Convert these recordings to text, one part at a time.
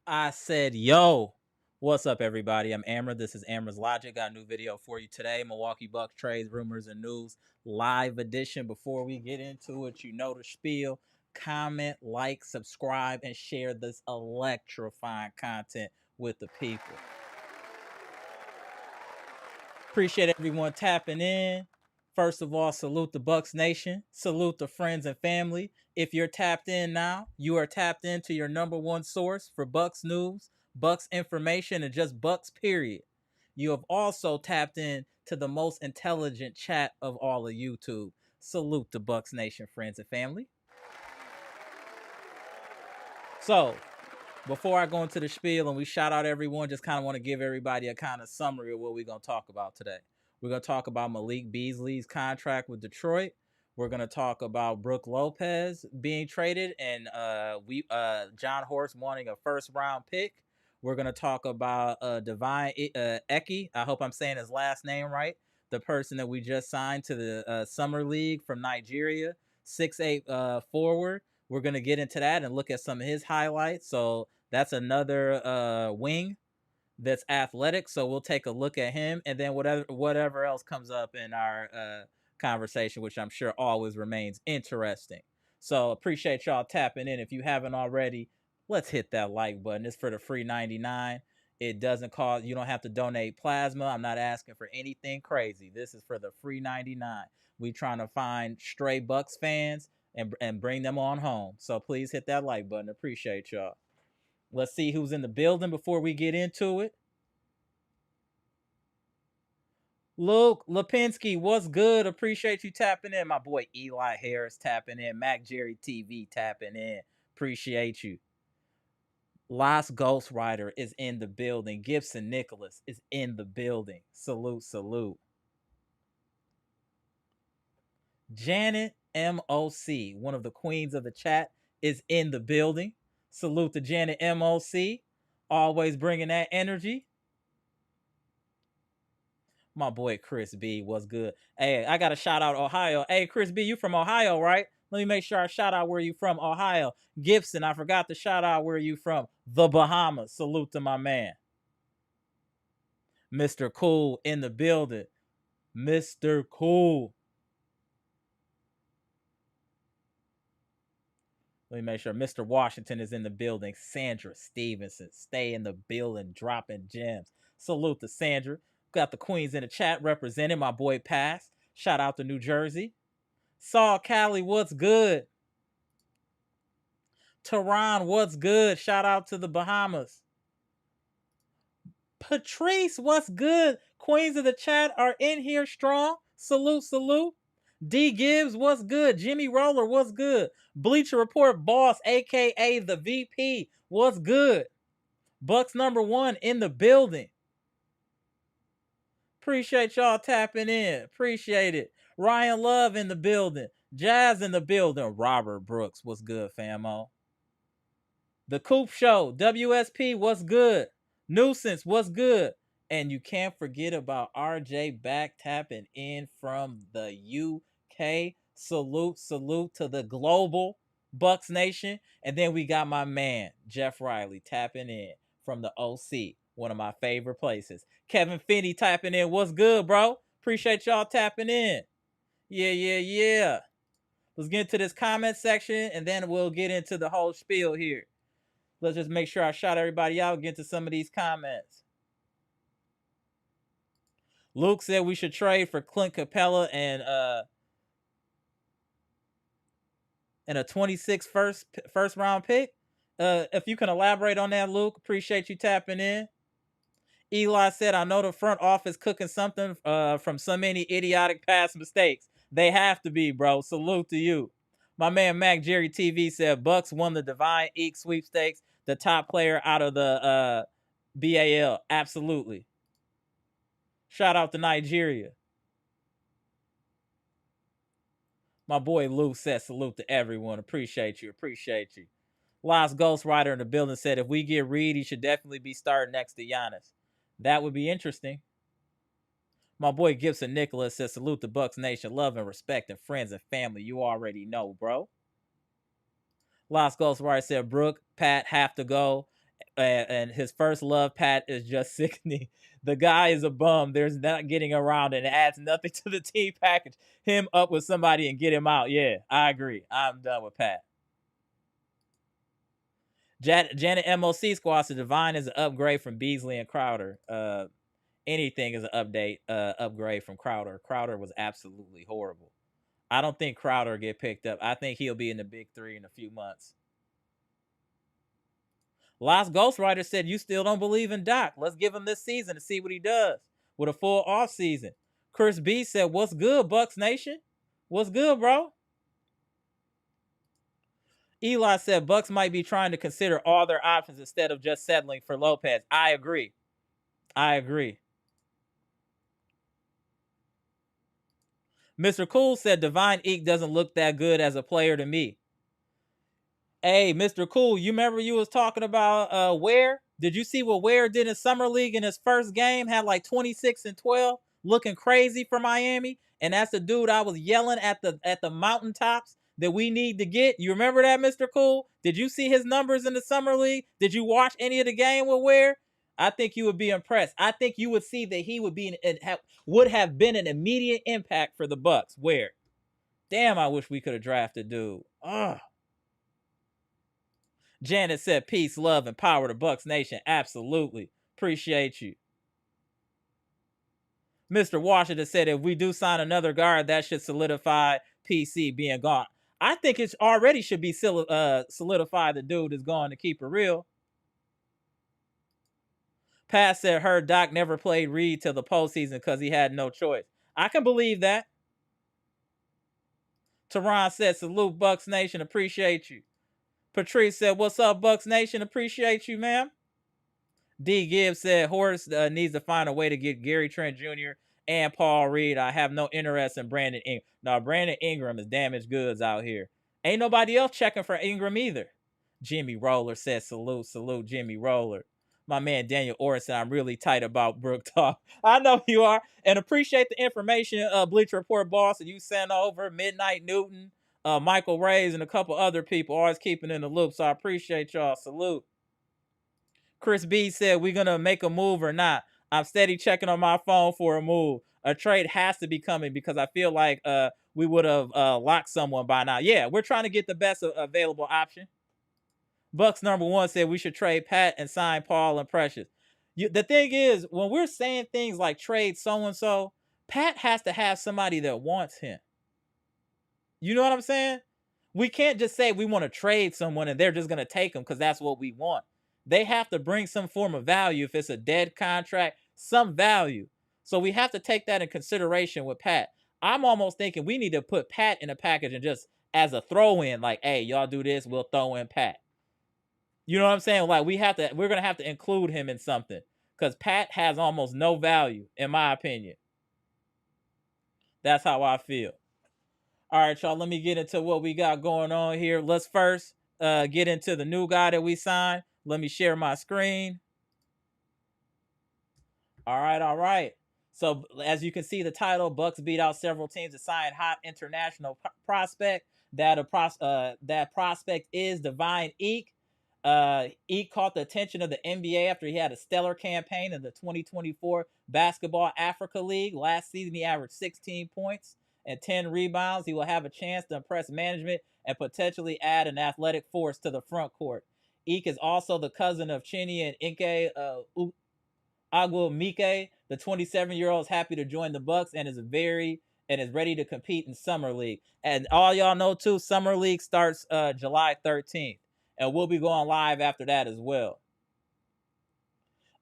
I said, yo, what's up, everybody? I'm Amber. This is Amber's Logic. Got a new video for you today. Milwaukee Bucks trades, rumors, and news live edition. Before we get into it, you know the spiel. Comment, like, subscribe, and share this electrifying content with the people. Appreciate everyone tapping in. First of all, salute the Bucks Nation. Salute the friends and family. If you're tapped in now, you are tapped into your number one source for Bucks news, Bucks information, and just Bucks, period. You have also tapped in to the most intelligent chat of all of YouTube. Salute the Bucks Nation, friends and family. So, before I go into the spiel and we shout out everyone, just kind of want to give everybody a kind of summary of what we're going to talk about today. We're going to talk about Malik Beasley's contract with Detroit. We're going to talk about Brook Lopez being traded and John Horst wanting a first round pick. We're going to talk about Divine Eki. I hope I'm saying his last name right. The person that we just signed to the Summer League from Nigeria, 6'8" forward. We're going to get into that and look at some of his highlights. So that's another wing that's athletic. So we'll take a look at him, and then whatever else comes up in our conversation, which I'm sure always remains interesting. So appreciate y'all tapping in. If you haven't already, let's hit that like button. It's for the free 99. It doesn't cost. You don't have to donate plasma. I'm not asking for anything crazy. This is for the free 99. We trying to find stray Bucks fans and bring them on home. So please hit that like button. Appreciate y'all. Let's see who's in the building before we get into it. Luke Lipinski, what's good? Appreciate you tapping in. My boy Eli Harris tapping in. Mac Jerry TV tapping in. Appreciate you. Lost Ghostwriter is in the building. Gibson Nicholas is in the building. Salute, salute. Janet MOC, one of the queens of the chat, is in the building. Salute to Janet MOC. Always bringing that energy. My boy Chris B, what's good? Hey, I got to shout out Ohio. Hey, Chris B, you from Ohio, right? Let me make sure I shout out where you from. Ohio. Gibson, I forgot to shout out where you from. The Bahamas. Salute to my man. Mr. Cool in the building. Mr. Cool. Let me make sure Mr. Washington is in the building. Sandra Stevenson, stay in the building, dropping gems. Salute to Sandra. Got the queens in the chat representing. My boy Pass. Shout out to New Jersey. Saul Cali, what's good? Tehran, what's good? Shout out to the Bahamas. Patrice, what's good? Queens of the chat are in here strong. Salute, salute. D Gibbs, what's good? Jimmy Roller, what's good? Bleacher Report Boss, aka the VP, what's good? Bucks number one in the building. Appreciate y'all tapping in. Appreciate it. Ryan Love in the building. Jazz in the building. Robert Brooks, what's good, famo? The Coop Show, WSP, what's good? Nuisance, what's good? And you can't forget about RJ back tapping in from the UK. Salute, salute to the global Bucks Nation. And then we got my man, Jeff Riley, tapping in from the OC, one of my favorite places. Kevin Finney tapping in. What's good, bro? Appreciate y'all tapping in. Yeah. Let's get into this comment section, and then we'll get into the whole spiel here. Let's just make sure I shout everybody out, get to some of these comments. Luke said we should trade for Clint Capella and a 26 first round pick. If you can elaborate on that, Luke, appreciate you tapping in. Eli said, I know the front office cooking something from so many idiotic past mistakes. They have to be, bro. Salute to you. My man Mac Jerry TV said Bucks won the Divine Eek sweepstakes, the top player out of the BAL. Absolutely. Shout out to Nigeria. My boy Lou said salute to everyone. Appreciate you. Lost Ghostwriter in the building said if we get Reed, he should definitely be starting next to Giannis. That would be interesting. My boy Gibson Nicholas says salute to Bucks Nation. Love and respect and friends and family. You already know, bro. Lost Ghostwriter said Brooke, Pat have to go. And his first love, Pat, is just sickening. The guy is a bum. There's not getting around it. It adds nothing to the team package. Him up with somebody and get him out. Yeah, I agree. I'm done with Pat. Janet MOC squad said Divine is an upgrade from Beasley and Crowder. Anything is an upgrade from Crowder. Crowder was absolutely horrible. I don't think Crowder will get picked up. I think he'll be in the big three in a few months. Lost Ghostwriter said, you still don't believe in Doc. Let's give him this season to see what he does with a full off season. Chris B said, what's good, Bucks Nation? What's good, bro? Eli said, Bucks might be trying to consider all their options instead of just settling for Lopez. I agree. Mr. Cool said, Divine Eek doesn't look that good as a player to me. Hey, Mr. Cool, you remember you was talking about Ware? Did you see what Ware did in Summer League in his first game? Had like 26 and 12, looking crazy for Miami. And that's the dude I was yelling at the mountaintops that we need to get. You remember that, Mr. Cool? Did you see his numbers in the Summer League? Did you watch any of the game with Ware? I think you would be impressed. I think you would see that he would have been an immediate impact for the Bucks. Ware? Damn, I wish we could have drafted dude. Ugh. Janet said, peace, love, and power to Bucks Nation. Absolutely. Appreciate you. Mr. Washington said, if we do sign another guard, that should solidify PC being gone. I think it already should be solidified the dude is going to keep it real. Pat said, heard Doc never played Reed till the postseason because he had no choice. I can believe that. Teron said, salute Bucks Nation. Appreciate you. Patrice said, what's up, Bucks Nation? Appreciate you, ma'am. D. Gibbs said, Horace needs to find a way to get Gary Trent Jr. and Paul Reed. I have no interest in Brandon Ingram. No, Brandon Ingram is damaged goods out here. Ain't nobody else checking for Ingram either. Jimmy Roller said, salute, Jimmy Roller. My man Daniel Orr said, I'm really tight about Brook talk. I know you are. And appreciate the information, Bleacher Report boss, that you sent over. Midnight Newton. Michael Rays and a couple other people always keeping in the loop. So I appreciate y'all. Salute. Chris B said, we're going to make a move or not. I'm steady checking on my phone for a move. A trade has to be coming because I feel like we would have locked someone by now. Yeah, we're trying to get the best available option. Bucks number 1 said we should trade Pat and sign Paul and Precious. The thing is, when we're saying things like trade so-and-so, Pat has to have somebody that wants him. You know what I'm saying? We can't just say we want to trade someone and they're just going to take them because that's what we want. They have to bring some form of value. If it's a dead contract, some value. So we have to take that in consideration with Pat. I'm almost thinking we need to put Pat in a package and just as a throw-in, like, hey, y'all do this, we'll throw in Pat. You know what I'm saying? Like, we're going to have to include him in something because Pat has almost no value, in my opinion. That's how I feel. All right, y'all, let me get into what we got going on here. Let's first get into the new guy that we signed. Let me share my screen. All right. So, as you can see, the title, Bucks beat out several teams to sign hot international prospect. That prospect is Divine Eek. Eek caught the attention of the NBA after he had a stellar campaign in the 2024 Basketball Africa League. Last season, he averaged 16 points and 10 rebounds. He will have a chance to impress management and potentially add an athletic force to the front court. Eek is also the cousin of Chinny and Inke Agwumike. The 27-year-old is happy to join the Bucks and is ready to compete in Summer League. And all y'all know too, Summer League starts July 13th, and we'll be going live after that as well.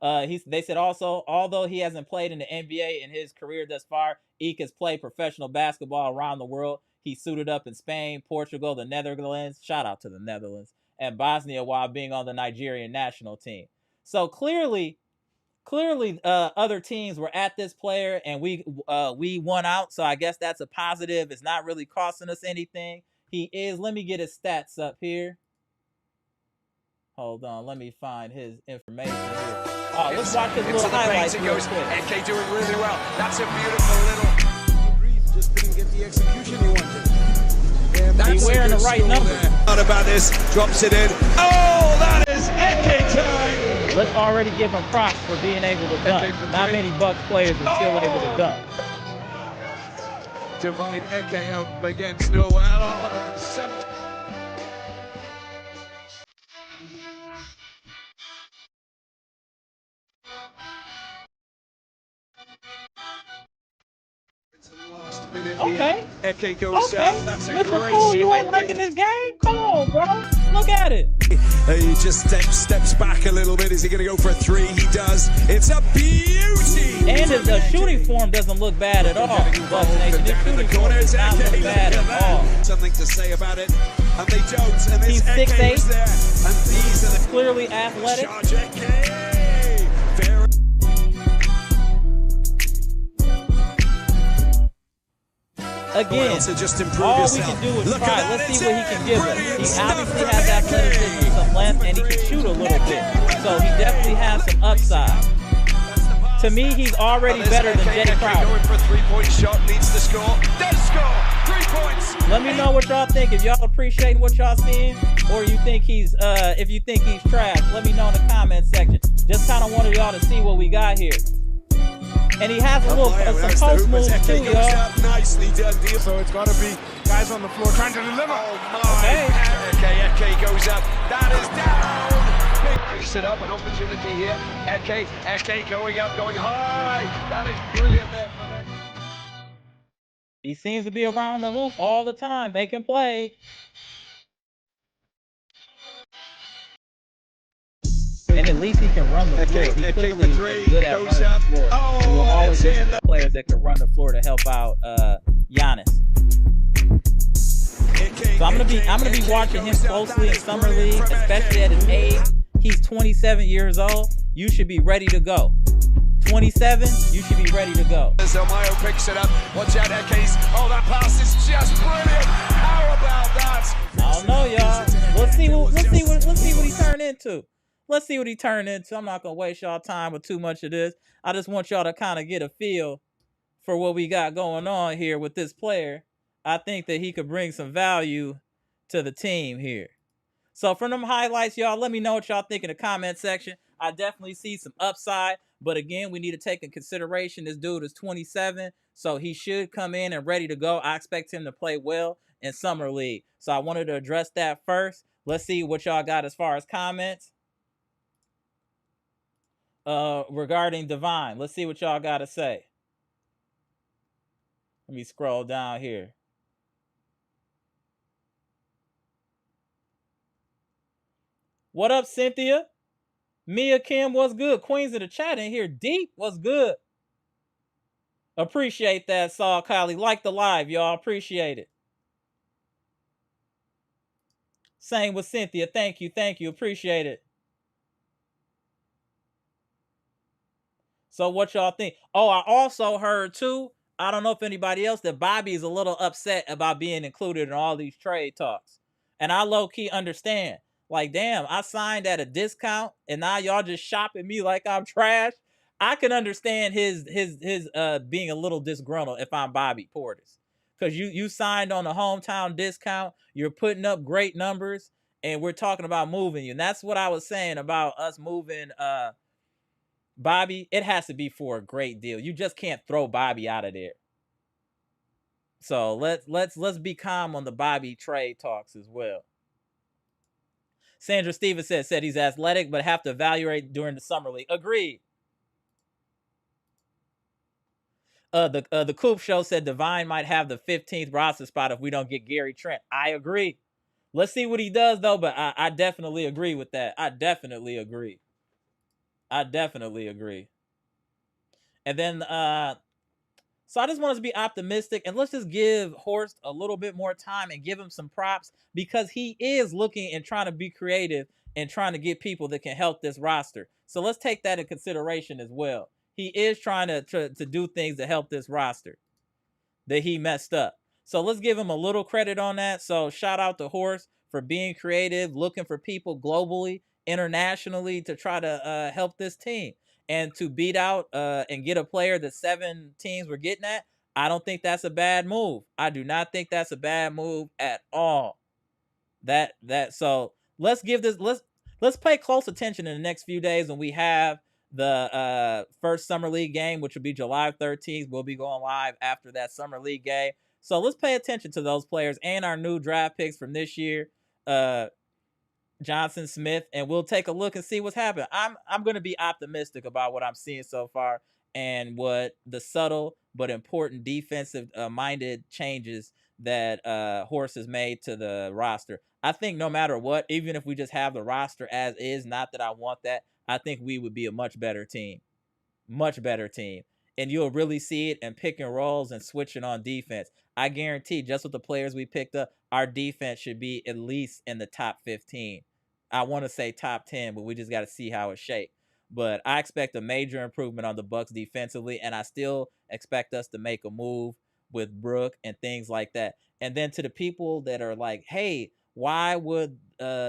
They said also, although he hasn't played in the NBA in his career thus far, Eek has played professional basketball around the world. He suited up in Spain, Portugal, the Netherlands, shout out to the Netherlands, and Bosnia while being on the Nigerian national team. So clearly, other teams were at this player, and we won out. So I guess that's a positive. It's not really costing us anything. He is. Let me get his stats up here. Hold on. Let me find his information here. Oh, let's watch his little highlights real quick. NK doing really well. That's a beautiful little. Just didn't get the execution he wanted. He's wearing the right number. Not about this. Drops it in. Oh, that is NK time. Let's already give him props for being able to dunk. Not many Bucks players are still able to dunk. Divine Eke up against Noel. Okay. Eke goes down. That's a Mr. great Fool, you ain't liking this game? Come on, bro. Look at it. He just steps back a little bit. Is he going to go for a three? He does. It's a beauty. And the shooting form doesn't look bad at all. Bucks Nation, the shooting form does not look bad at all. Something to say about it, and they don't. And He's 6'8", there, and these are the clearly athletic. charge Eke. Very Again, to just improve all yourself. we can do is Look try. at that, Let's it's see what he in. can give us. Brilliant He stuff obviously from has Eke. athleticism, some length, and he can shoot a little bit. So he definitely has some upside. To me, he's already better than Jay Crowder. Going for a three-point shot, needs to score. Does score! 3 points! Let me know what y'all think. If y'all appreciate what y'all seeing, or you think he's if you think he's trash, let me know in the comment section. Just kind of wanted y'all to see what we got here. And he has a little some post moves too, y'all. Nicely done, deal. So it's got to be guys on the floor trying to deliver. Oh my! Eke goes up. That is down. Picks it up, an opportunity here. Eke going up, going high. That is brilliant there. He seems to be around the hoop all the time, making plays. And at least he can run the floor. He clearly is good at running the floor. And we'll always look for players that can run the floor to help out Giannis. So I'm gonna be watching him closely in summer league, especially at his age. He's 27 years old. You should be ready to go. 27, you should be ready to go. Zelmayo picks it up. Watch out, Eke's. Oh, that pass is just brilliant. How about that? I don't know, y'all. Let's see what he turned into. Let's see what he turned into. I'm not gonna waste y'all time with too much of this. I just want y'all to kind of get a feel for what we got going on here with this player. I think that he could bring some value to the team here. So from them highlights, y'all, let me know what y'all think in the comment section. I definitely see some upside, but again, we need to take in consideration this dude is 27, so he should come in and ready to go. I expect him to play well in summer league. So I wanted to address that first. Let's see what y'all got as far as comments regarding Divine. Let's see what y'all got to say. Let me scroll down here. What up, Cynthia? Mia Kim, what's good? Queens of the chat in here. Deep, what's good? Appreciate that, Saul Kylie. Like the live, y'all. Appreciate it. Same with Cynthia. Thank you. Appreciate it. So what y'all think? Oh, I also heard too, I don't know if anybody else, that Bobby is a little upset about being included in all these trade talks. And I low-key understand. Like, damn, I signed at a discount and now y'all just shopping me like I'm trash. I can understand his being a little disgruntled if I'm Bobby Portis. Because you signed on a hometown discount, you're putting up great numbers, and we're talking about moving you. And that's what I was saying about us moving Bobby. It has to be for a great deal. You just can't throw Bobby out of there. So let's be calm on the Bobby trade talks as well. Sandra Stevens said he's athletic, but have to evaluate during the summer league. Agreed. The Coop Show said Divine might have the 15th roster spot if we don't get Gary Trent. I agree. Let's see what he does though, but I definitely agree with that. I definitely agree. And then so I just want us to be optimistic, and let's just give Horst a little bit more time and give him some props, because he is looking and trying to be creative and trying to get people that can help this roster. So let's take that in consideration as well. He is trying to do things to help this roster that he messed up. So let's give him a little credit on that. So shout out to Horst for being creative, looking for people globally, internationally to try to help this team. And to beat out and get a player that 7 teams were getting at, I don't think that's a bad move. I do not think that's a bad move at all. So let's let's pay close attention in the next few days when we have the first summer league game, which will be July 13th. We'll be going live after that summer league game. So let's pay attention to those players and our new draft picks from this year. Johnson Smith, and we'll take a look and see what's happening. I'm going to be optimistic about what I'm seeing so far and what the subtle but important defensive minded changes that Horse has made to the roster. I think no matter what, even if we just have the roster as is, not that I want that, I think we would be a much better team. Much better team. And you'll really see it in pick and rolls and switching on defense. I guarantee just with the players we picked up, our defense should be at least in the top 15. I want to say top 10, but we just got to see how it's shaped. But I expect a major improvement on the Bucks defensively, and I still expect us to make a move with Brook and things like that. And then to the people that are like, hey, why would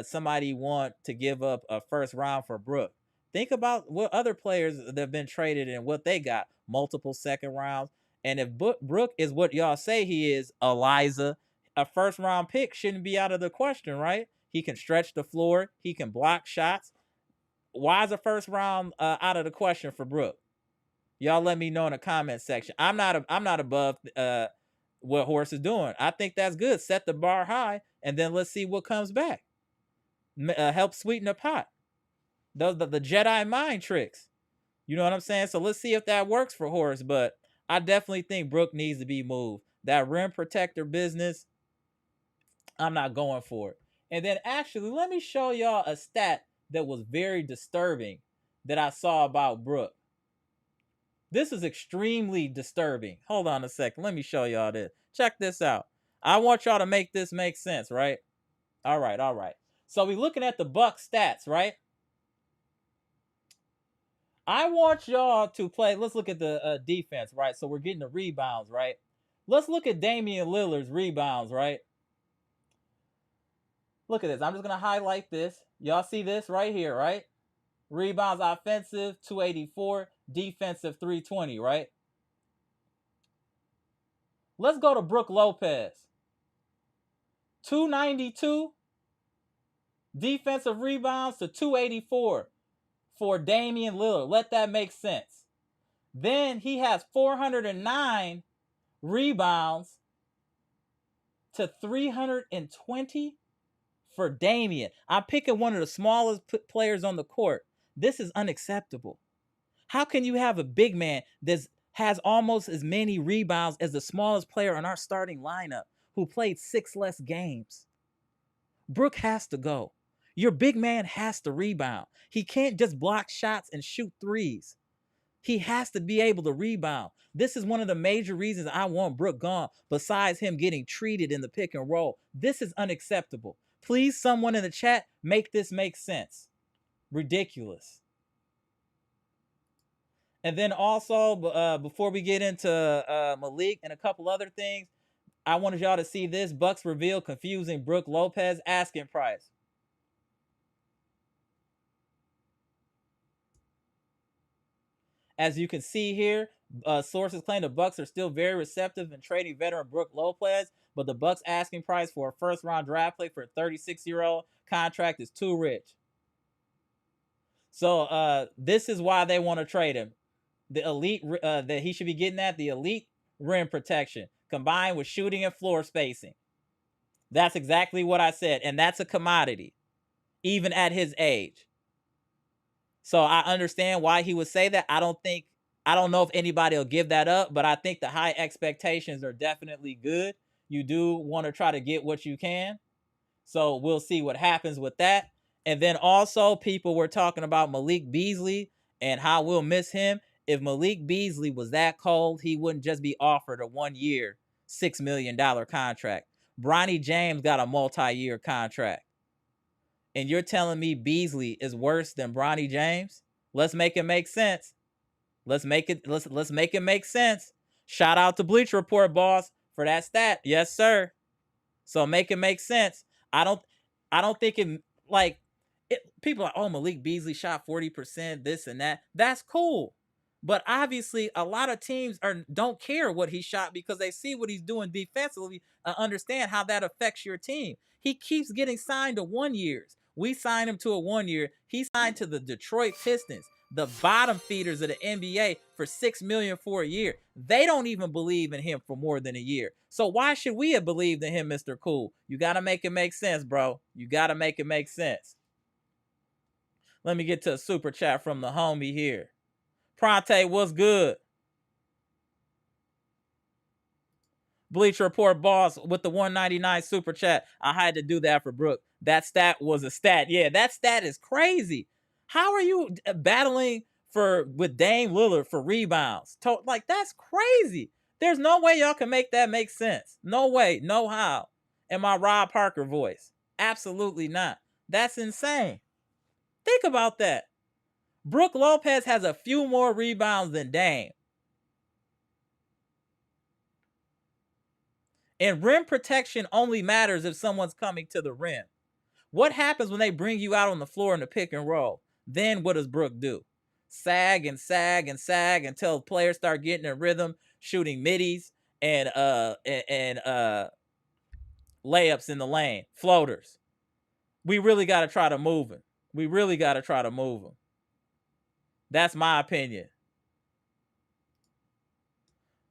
somebody want to give up a first round for Brook? Think about what other players that have been traded and what they got. Multiple second rounds. And if Brook is what y'all say he is, Eliza, a first round pick shouldn't be out of the question, right? He can stretch the floor. He can block shots. Why is a first round out of the question for Brook? Y'all let me know in the comment section. I'm not above what Horse is doing. I think that's good. Set the bar high, and then let's see what comes back. Help sweeten the pot. Those the Jedi mind tricks. You know what I'm saying? So let's see if that works for Horace. But I definitely think Brook needs to be moved. That rim protector business, I'm not going for it. And then actually, let me show y'all a stat that was very disturbing that I saw about Brook. This is extremely disturbing. Hold on a second. Let me show y'all this. Check this out. I want y'all to make this make sense, right? All right. So we're looking at the Bucks stats, right? I want y'all to play. Let's look at the defense, right? So we're getting the rebounds, right? Let's look at Damian Lillard's rebounds, right? Look at this. I'm just going to highlight this. Y'all see this right here, right? Rebounds offensive, 284. Defensive, 320, right? Let's go to Brook Lopez. 292 defensive rebounds to 284 for Damian Lillard. Let that make sense. Then he has 409 rebounds to 320 for Damian. I'm picking one of the smallest players on the court. This is unacceptable. How can you have a big man that has almost as many rebounds as the smallest player on our starting lineup who played 6 less games? Brook has to go. Your big man has to rebound. He can't just block shots and shoot threes. He has to be able to rebound. This is one of the major reasons I want Brook gone, besides him getting treated in the pick and roll. This is unacceptable. Please, someone in the chat, make this make sense. Ridiculous. And then also, before we get into Malik and a couple other things, I wanted y'all to see this. Bucks reveal confusing Brook Lopez asking price. As you can see here, sources claim the Bucks are still very receptive in trading veteran Brook Lopez, but the Bucks asking price for a first-round draft pick for a 36-year-old contract is too rich. So this is why they want to trade him. The elite that he should be getting at, the elite rim protection combined with shooting and floor spacing. That's exactly what I said, and that's a commodity, even at his age. So I understand why he would say that. I don't know if anybody will give that up, but I think the high expectations are definitely good. You do want to try to get what you can. So we'll see what happens with that. And then also people were talking about Malik Beasley and how we'll miss him. If Malik Beasley was that cold, he wouldn't just be offered a 1-year, $6 million contract. Bronny James got a multi-year contract. And you're telling me Beasley is worse than Bronny James? Let's make it make sense. Let's make it make sense. Shout out to Bleacher Report, boss, for that stat. Yes, sir. So make it make sense. I don't think it like it. People are like, oh, Malik Beasley shot 40%, this and that. That's cool. But obviously, a lot of teams don't care what he shot because they see what he's doing defensively and understand how that affects your team. He keeps getting signed to 1 years. We signed him to a 1 year. He signed to the Detroit Pistons, the bottom feeders of the NBA, for $6 million for a year. They don't even believe in him for more than a year. So why should we have believed in him, Mr. Cool? You got to make it make sense, bro. You got to make it make sense. Let me get to a super chat from the homie here. Pronte, what's good? Bleacher Report boss with the 199 super chat. I had to do that for Brook. That stat was a stat. Yeah, that stat is crazy. How are you battling with Dame Lillard for rebounds? Like, that's crazy. There's no way y'all can make that make sense. No way, no how. In my Rob Parker voice. Absolutely not. That's insane. Think about that. Brook Lopez has a few more rebounds than Dame. And rim protection only matters if someone's coming to the rim. What happens when they bring you out on the floor in the pick and roll? Then what does Brook do? Sag and sag and sag until players start getting in rhythm, shooting middies and layups in the lane, floaters. We really got to try to move him. We really got to try to move him. That's my opinion.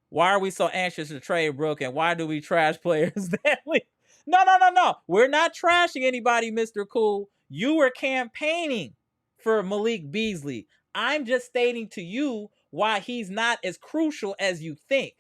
Why are we so anxious to trade Brook, and why do we trash players that we... No. We're not trashing anybody, Mr. Cool. You were campaigning for Malik Beasley. I'm just stating to you why he's not as crucial as you think.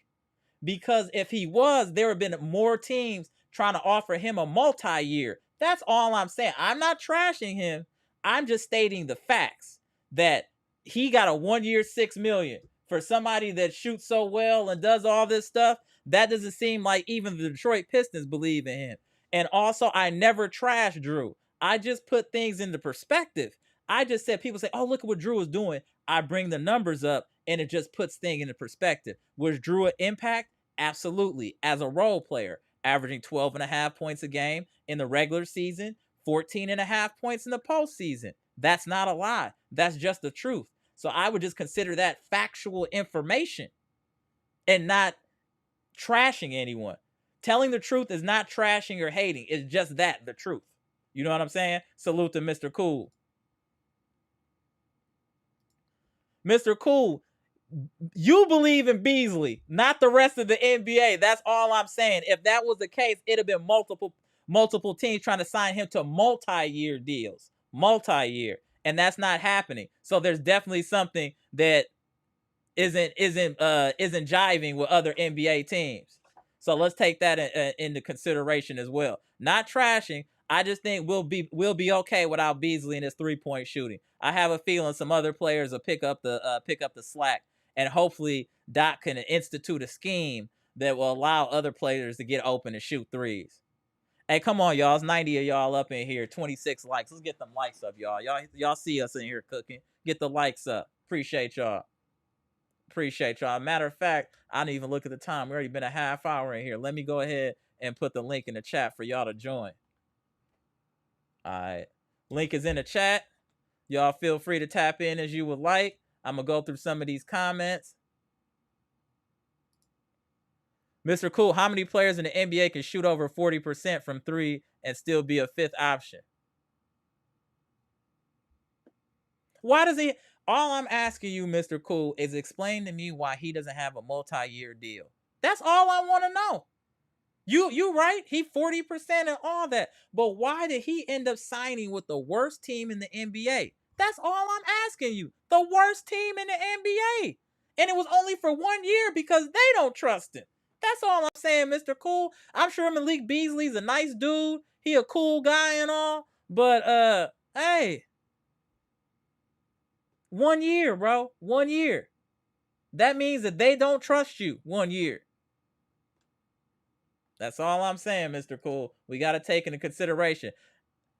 Because if he was, there would have been more teams trying to offer him a multi-year. That's all I'm saying. I'm not trashing him. I'm just stating the facts that he got a 1 year, $6 million. For somebody that shoots so well and does all this stuff, that doesn't seem like even the Detroit Pistons believe in him. And also, I never trashed Drew. I just put things into perspective. I just said, people say, oh, look at what Drew is doing. I bring the numbers up, and it just puts things into perspective. Was Drew an impact? Absolutely. As a role player, averaging 12.5 points a game in the regular season, 14.5 points in the postseason. That's not a lie. That's just the truth. So I would just consider that factual information and not trashing anyone. Telling the truth is not trashing or hating. It's just that, the truth. You know what I'm saying? Salute to Mr. Cool. Mr. Cool, you believe in Beasley, not the rest of the NBA. That's all I'm saying. If that was the case, it'd have been multiple teams trying to sign him to multi-year deals. Multi-year. And that's not happening. So there's definitely something that isn't jiving with other NBA teams. So let's take that into consideration as well. Not trashing. I just think we'll be okay without Beasley and his 3-point shooting. I have a feeling some other players will pick up the slack, and hopefully Doc can institute a scheme that will allow other players to get open and shoot threes. Hey, come on, y'all. It's 90 of y'all up in here. 26 likes. Let's get them likes up, y'all. Y'all see us in here cooking. Get the likes up. Appreciate y'all. Matter of fact, I didn't even look at the time. We already been a half hour in here. Let me go ahead and put the link in the chat for y'all to join. All right. Link is in the chat. Y'all feel free to tap in as you would like. I'm going to go through some of these comments. Mr. Cool, how many players in the NBA can shoot over 40% from three and still be a fifth option? Why does he... All I'm asking you, Mr. Cool, is explain to me why he doesn't have a multi-year deal. That's all I want to know. You right? He 40% and all that. But why did he end up signing with the worst team in the NBA? That's all I'm asking you. The worst team in the NBA. And it was only for 1 year because they don't trust him. That's all I'm saying, Mr. Cool. I'm sure Malik Beasley's a nice dude. He a cool guy and all. But, hey. 1 year, bro. 1 year. That means that they don't trust you 1 year. That's all I'm saying, Mr. Cool. We got to take into consideration.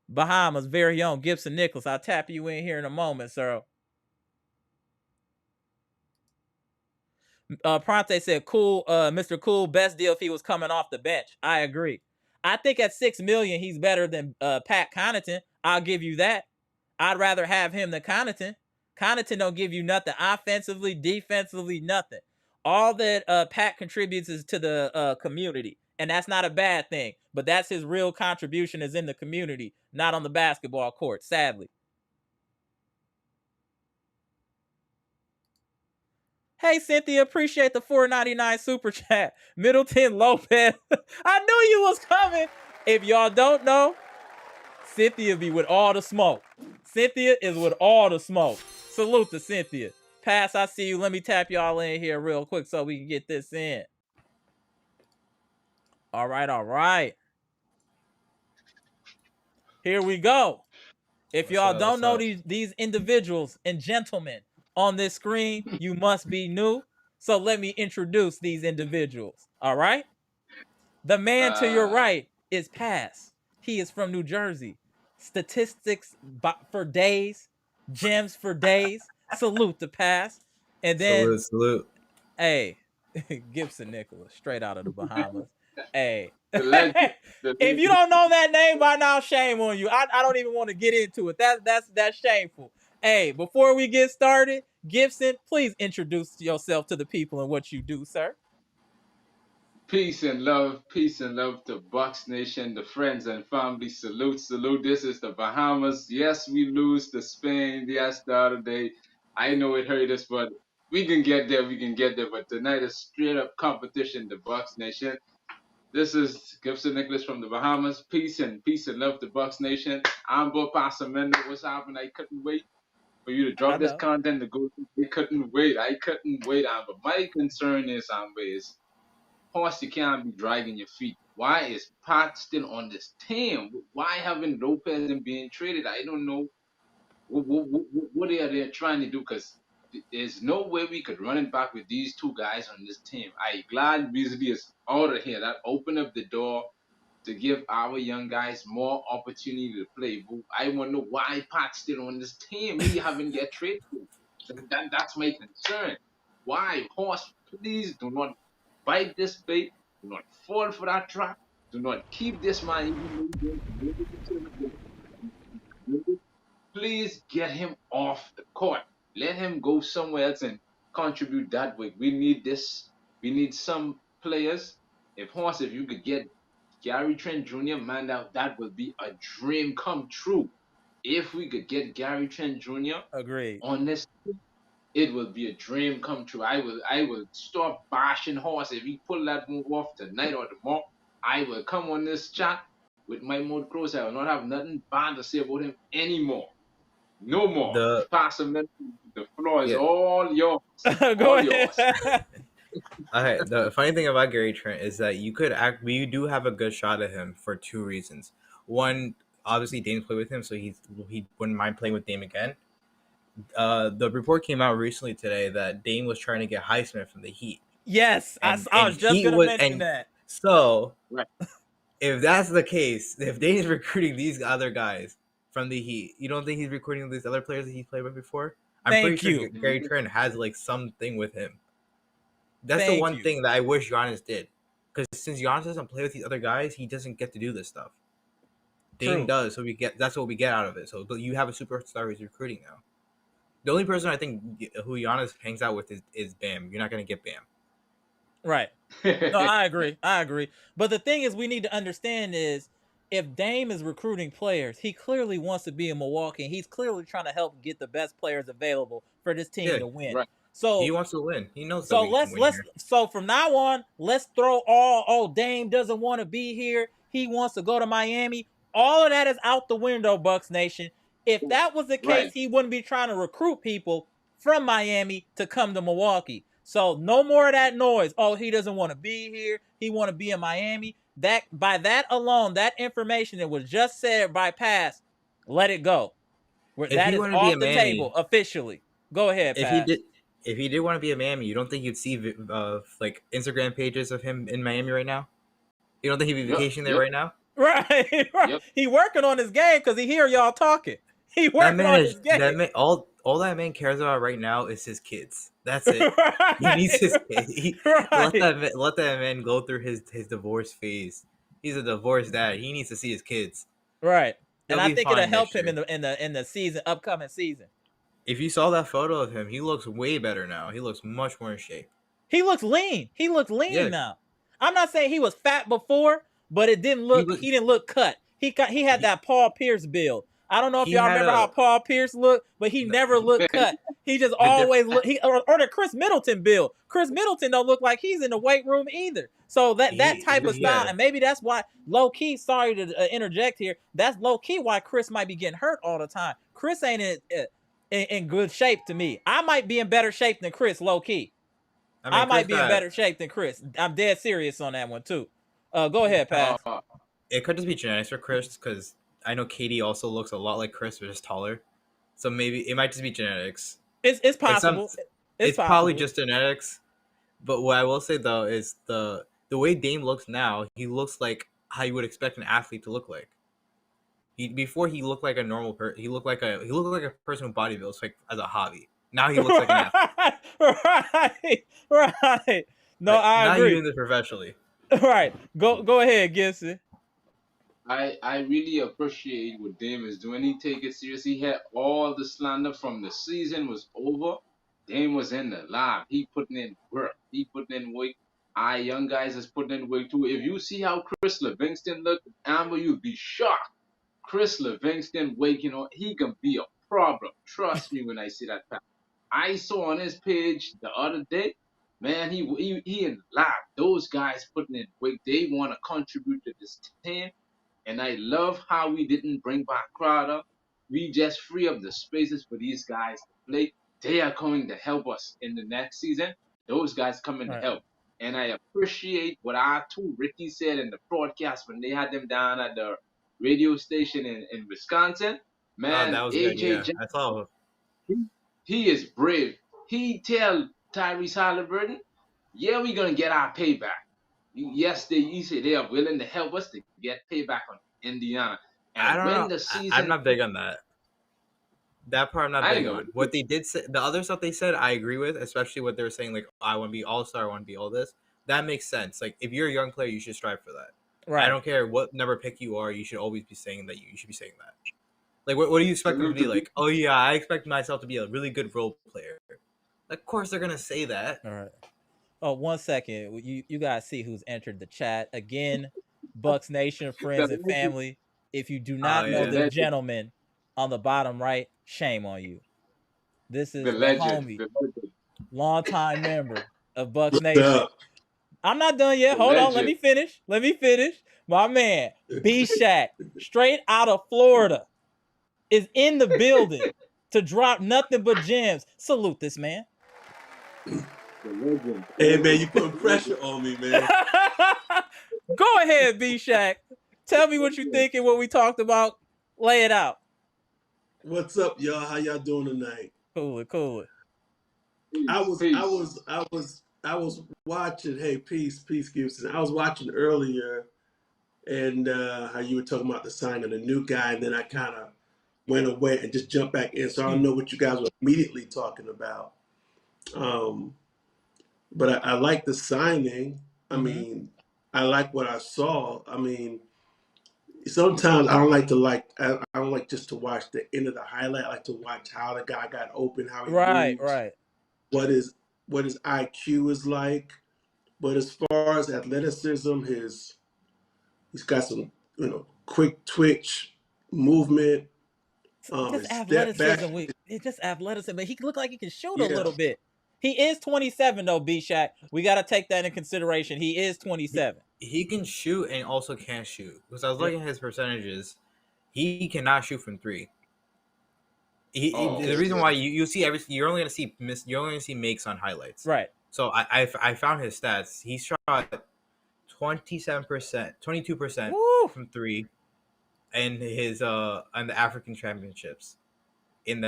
Bahamas, very own Gibson Nicholas. I'll tap you in here in a moment, sir. Pronte said, "Cool, Mr. Cool, best deal if he was coming off the bench." I agree. I think at $6 million, he's better than Pat Connaughton. I'll give you that. I'd rather have him than Connaughton. Connaughton don't give you nothing offensively, defensively, nothing. All that Pat contributes is to the community And that's not a bad thing. But that's his real contribution is in the community, not on the basketball court, sadly. Hey, Cynthia, appreciate the $4.99 super chat. Middleton Lopez. I knew you was coming. If y'all don't know, Cynthia be with all the smoke. Cynthia is with all the smoke. Salute to Cynthia. Pass, I see you. Let me tap y'all in here real quick so we can get this in. All right. Here we go. If y'all don't know these individuals and gentlemen on this screen, you must be new. So let me introduce these individuals. All right. The man to your right is Pass. He is from New Jersey. Statistics for days, gems for days. Salute to Pass. And then salute. Hey, Gibson Nicholas, straight out of the Bahamas. Hey, If you don't know that name by now, shame on you. I don't even want to get into it. That's shameful. Hey, before we get started, Gibson, please introduce yourself to the people and what you do, sir. Peace and love to Bucks Nation, the friends and family. Salute. This is the Bahamas. Yes, we lose to Spain. Yes, the other day. I know it hurt us, but we can get there. But tonight is straight up competition, the Bucks Nation. This is Gibson Nicholas from the Bahamas. Peace and love to Bucks Nation. I'm Bo Passamendo. What's happening? I couldn't wait for you to drop this content to go. I couldn't wait, Amber. My concern is, Amber, is horse, you can't be dragging your feet. Why is Pat still on this team? Why haven't Lopez been being traded? I don't know what are they trying to do, because there's no way we could run it back with these two guys on this team. I'm glad Beasley is out of here. That opened up the door to give our young guys more opportunity to play. But I want to know why Pat's still on this team. He haven't get traded. That's my concern. Why? Horse, please do not bite this bait. Do not fall for that trap. Do not keep this man. Please get him off the court. Let him go somewhere else and contribute that way. We need this. We need some players. If you could get Gary Trent Jr., man, that would be a dream come true. If we could get Gary Trent Jr. Agreed on this team, it will be a dream come true. I will stop bashing Horse. If he pull that move off tonight or tomorrow, I will come on this chat with my mouth closed. I will not have nothing bad to say about him anymore. No more. Pass him. The floor is all yours. Go ahead. Okay, the funny thing about Gary Trent is that you do have a good shot at him for two reasons. One, obviously Dame's played with him, so he wouldn't mind playing with Dame again. The report came out recently today that Dame was trying to get Highsmith from the Heat. Yes, I was just going to mention that. So, right. If that's the case, if Dame's recruiting these other guys from the Heat, you don't think he's recruiting these other players that he's played with before? I'm pretty sure Gary Trent has like something with him. That's the one thing that I wish Giannis did. Because since Giannis doesn't play with these other guys, he doesn't get to do this stuff. Dame does, so that's what we get out of it. So you have a superstar who's recruiting now. The only person I think who Giannis hangs out with is Bam. You're not going to get Bam. Right. No, I agree. But the thing is, we need to understand is, if Dame is recruiting players, he clearly wants to be in Milwaukee, and he's clearly trying to help get the best players available for this team to win. Right. So he wants to win. He knows. So so from now on, let's throw Dame doesn't want to be here. He wants to go to Miami. All of that is out the window, Bucks Nation. If that was the case, he wouldn't be trying to recruit people from Miami to come to Milwaukee. So no more of that noise. Oh, he doesn't want to be here. He want to be in Miami. That by that alone, that information that was just said by Pass, let it go. That is off the table officially. Go ahead, Pass. If he did want to be a Miami, you don't think you'd see like Instagram pages of him in Miami right now? You don't think he'd be vacationing there right now? Right. Yep. He working on his game because he hear y'all talking. He working on his game. All that man cares about right now is his kids. That's it. Right. He needs his kids. Let that man go through his divorce phase. He's a divorced dad. He needs to see his kids. Right. And I think it'll help him in the upcoming season. If you saw that photo of him, he looks way better now. He looks much more in shape. He looks lean. Now. I'm not saying he was fat before, but it didn't look. He didn't look cut. He had that Paul Pierce build. I don't know if y'all remember how Paul Pierce looked, but he never looked cut. He just always looked. Or the Chris Middleton build. Chris Middleton don't look like he's in the weight room either. So that type of style, and maybe that's why low key. Sorry to interject here. That's low key why Chris might be getting hurt all the time. Chris ain't in good shape to me. I might be in better shape than Chris, low key. I might be in better shape than Chris. I'm dead serious on that one too. Go ahead, Pat. It could just be genetics for Chris, because I know Katie also looks a lot like Chris, but just taller. So maybe it might just be genetics. It's possible. It's probably just genetics. But what I will say though is the way Dame looks now, he looks like how you would expect an athlete to look like. Before he looked like a normal person. He looked like a person who bodybuilds like as a hobby. Now he looks like an athlete. Right. No, I agree. Now you're doing this professionally. Right. Go ahead, Gibson. I really appreciate what Dame is doing. He take it seriously. He had all the slander from the season was over. Dame was in the lab. He putting in work. He putting in work. Young guys is putting in work too. If you see how Chris Livingston looked, Amber, you'd be shocked. Chris Livingston waking up, he can be a problem. Trust me when I see that. I saw on his page the other day, man, he in the lab. Those guys putting in work. They want to contribute to this team. And I love how we didn't bring back Crowder. We just free up the spaces for these guys to play. They are coming to help us in the next season. Those guys coming to help. And I appreciate what our two Ricky said in the broadcast when they had them down at the radio station in Wisconsin. Man, that was AJ good. Yeah, I saw. He is brave. He tell Tyrese Halliburton, yeah, we're going to get our payback. Yes, he said they are willing to help us to get payback on Indiana. And I don't know. I'm not big on that. That part I'm not big on. What they did say, the other stuff they said, I agree with, especially what they were saying, like, I want to be all-star, I want to be all this. That makes sense. Like, if you're a young player, you should strive for that. Right. I don't care what number pick you are, you should always be saying that. You should be saying that. Like, what do you expect them to be like? Oh, yeah, I expect myself to be a really good role player. Of course they're going to say that. All right. Oh, 1 second. You guys see who's entered the chat. Again, Bucks Nation, friends, and family. If you do not know the gentleman on the bottom right, shame on you. This is the homie, longtime member of Bucks Nation. I'm not done yet. Hold on. Let me finish. My man, B-Shack, straight out of Florida, is in the building to drop nothing but gems. Salute this man. Hey, man, you putting pressure on me, man. Go ahead, B-Shack. Tell me what you think and what we talked about. Lay it out. What's up, y'all? How y'all doing tonight? Cool. I was watching. Hey, peace, Gibson. I was watching earlier, and how you were talking about the sign of the new guy, and then I kind of went away and just jumped back in. So I don't know what you guys were immediately talking about. But I like the signing. I mean, I like what I saw. I mean, sometimes I don't like just to watch the end of the highlight. I like to watch how the guy got open, how he moves, right. What his IQ is like. But as far as athleticism, he's got some quick twitch movement. Just athleticism. It's just athleticism, but he looked like he can shoot a little bit. He is 27 though, B-Shack. We got to take that in consideration. He is 27. He can shoot and also can't shoot. Because I was looking at his percentages, he cannot shoot from three. The reason why you see you're only gonna see makes on highlights. Right. So I found his stats. He shot 27%, 22% from three, in his on the African Championships. In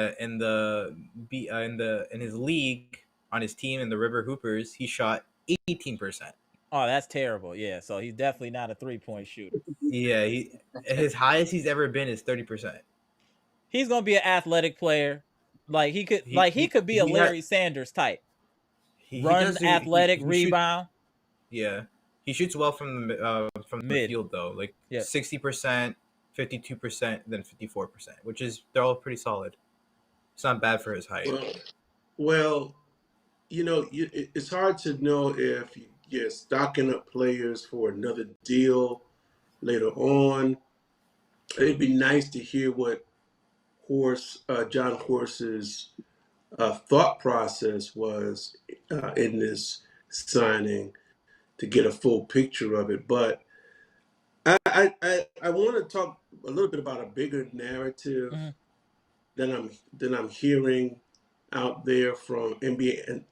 his league, on his team in the River Hoopers, he shot 18%. Oh, that's terrible. Yeah, so he's definitely not a 3-point shooter. Yeah, his highest he's ever been is 30%. He's gonna be an athletic player. Like he could be a Larry Sanders type. Runs athletic, rebound. He shoots well from the field though, like 60%, 52%, then 54%, which is they're all pretty solid. It's not bad for his height. Well, it's hard to know if stocking up players for another deal later on. It'd be nice to hear what John Horse's thought process was in this signing to get a full picture of it. But I want to talk a little bit about a bigger narrative than I'm hearing out there from NBA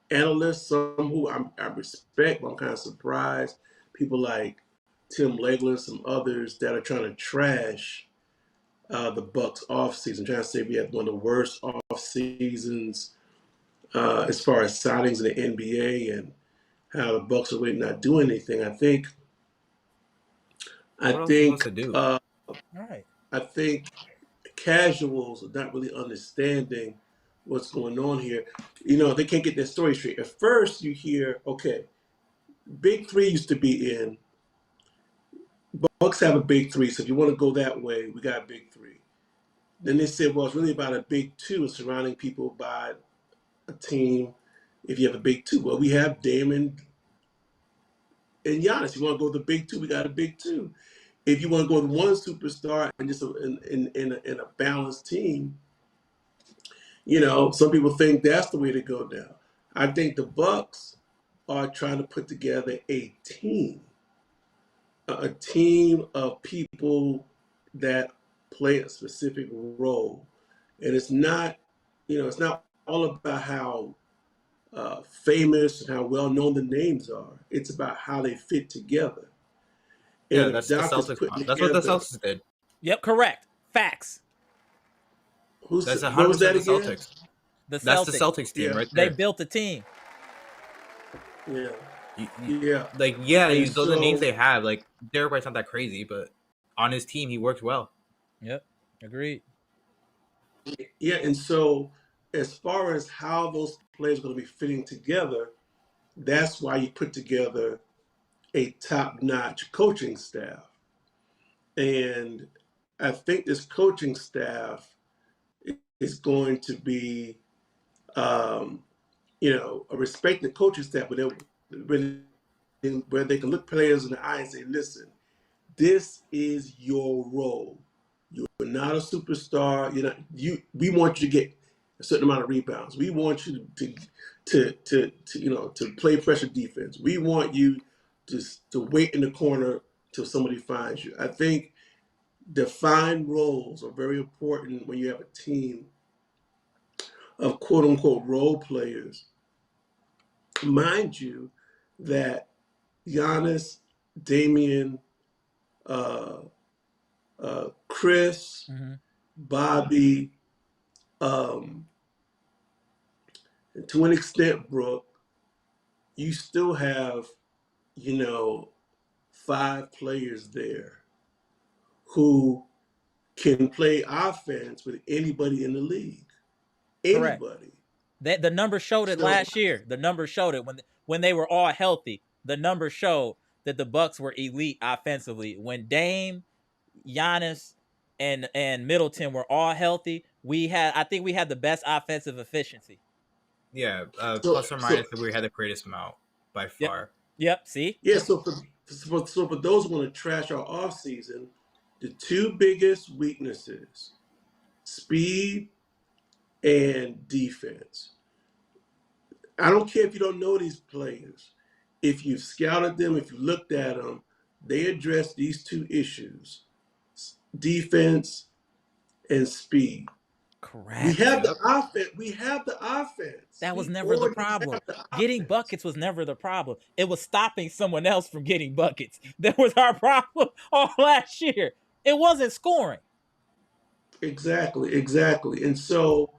analysts, some who I respect, but I'm kind of surprised. People like Tim Legler, some others that are trying to trash the Bucks offseason, trying to say we had one of the worst off seasons as far as signings in the NBA and how the Bucks are really not doing anything. I think Right. I think casuals are not really understanding what's going on here. You know, they can't get their story straight. At first, you hear, okay, Big Three used to be in. Bucks have a Big Three, so if you want to go that way, we got a Big Three. Then they said, well, it's really about a Big Two, surrounding people by a team. If you have a Big Two, well, we have Damon and Giannis. You want to go to the Big Two, we got a Big Two. If you want to go to one superstar and just in a balanced team, you know, some people think that's the way to go now. I think the Bucks are trying to put together a team of people that play a specific role. And it's not, you know, it's not all about how famous and how well known the names are. It's about how they fit together. And yeah, that's the Celtics. That's what the Celtics did. Yep, correct. Facts. That's 100% the Celtics. That's the Celtics team right there. They built the team. Yeah. Those are the names they have. Like, Derek White's not that crazy, but on his team, he worked well. Yep, agreed. Yeah, and so as far as how those players are going to be fitting together, that's why you put together a top-notch coaching staff. And I think this coaching staff is going to be, you know, a respected coaching staff where they can look players in the eye and say, listen, this is your role. You're not a superstar. We want you to get a certain amount of rebounds. We want you to play pressure defense. We want you to wait in the corner till somebody finds you. I think defined roles are very important when you have a team of quote unquote role players. Mind you, that Giannis, Damian, Chris, Bobby, and to an extent, Brook, you still have, 5 players there who can play offense with anybody in the league. Anybody. Correct. The numbers showed it last year. The numbers showed it when they were all healthy. The numbers showed that the Bucks were elite offensively. When Dame, Giannis, and Middleton were all healthy, I think we had the best offensive efficiency. Yeah, plus or minus, we had the greatest amount by far. Yep. See. Yeah. So for those who want to trash our offseason, the 2 biggest weaknesses: speed and defense. I don't care if you don't know these players. If you've scouted them, if you looked at them, they address these 2 issues: defense and speed. Correct. We have the offense. That was never the problem. Getting buckets was never the problem. It was stopping someone else from getting buckets. That was our problem all last year. It wasn't scoring. Exactly. And so,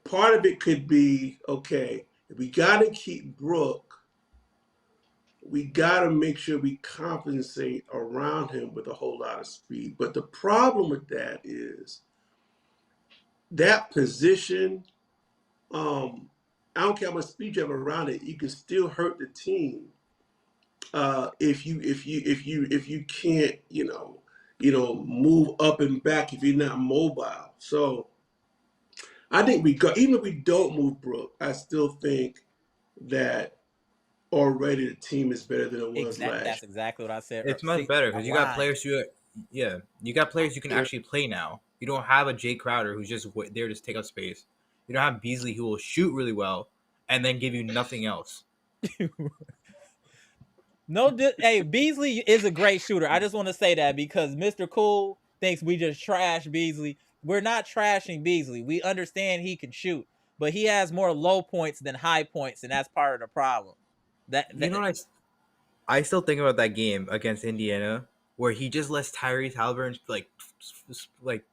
part of it could be, okay, we got to keep Brook. We got to make sure we compensate around him with a whole lot of speed. But the problem with that is that position, I don't care how much speed you have around it, you can still hurt the team if you can't, move up and back if you're not mobile. So I think even if we don't move Brook, I still think that already the team is better than it was last. That's exactly what I said. It's much better because you got players you can actually play now. You don't have a Jay Crowder who's just there to take up space. You don't have Beasley who will shoot really well and then give you nothing else. Hey, Beasley is a great shooter. I just want to say that because Mr. Cool thinks we just trash Beasley. We're not trashing Beasley. We understand he can shoot, but he has more low points than high points, and that's part of the problem. You know what I still think about that game against Indiana where he just lets Tyrese Halliburton like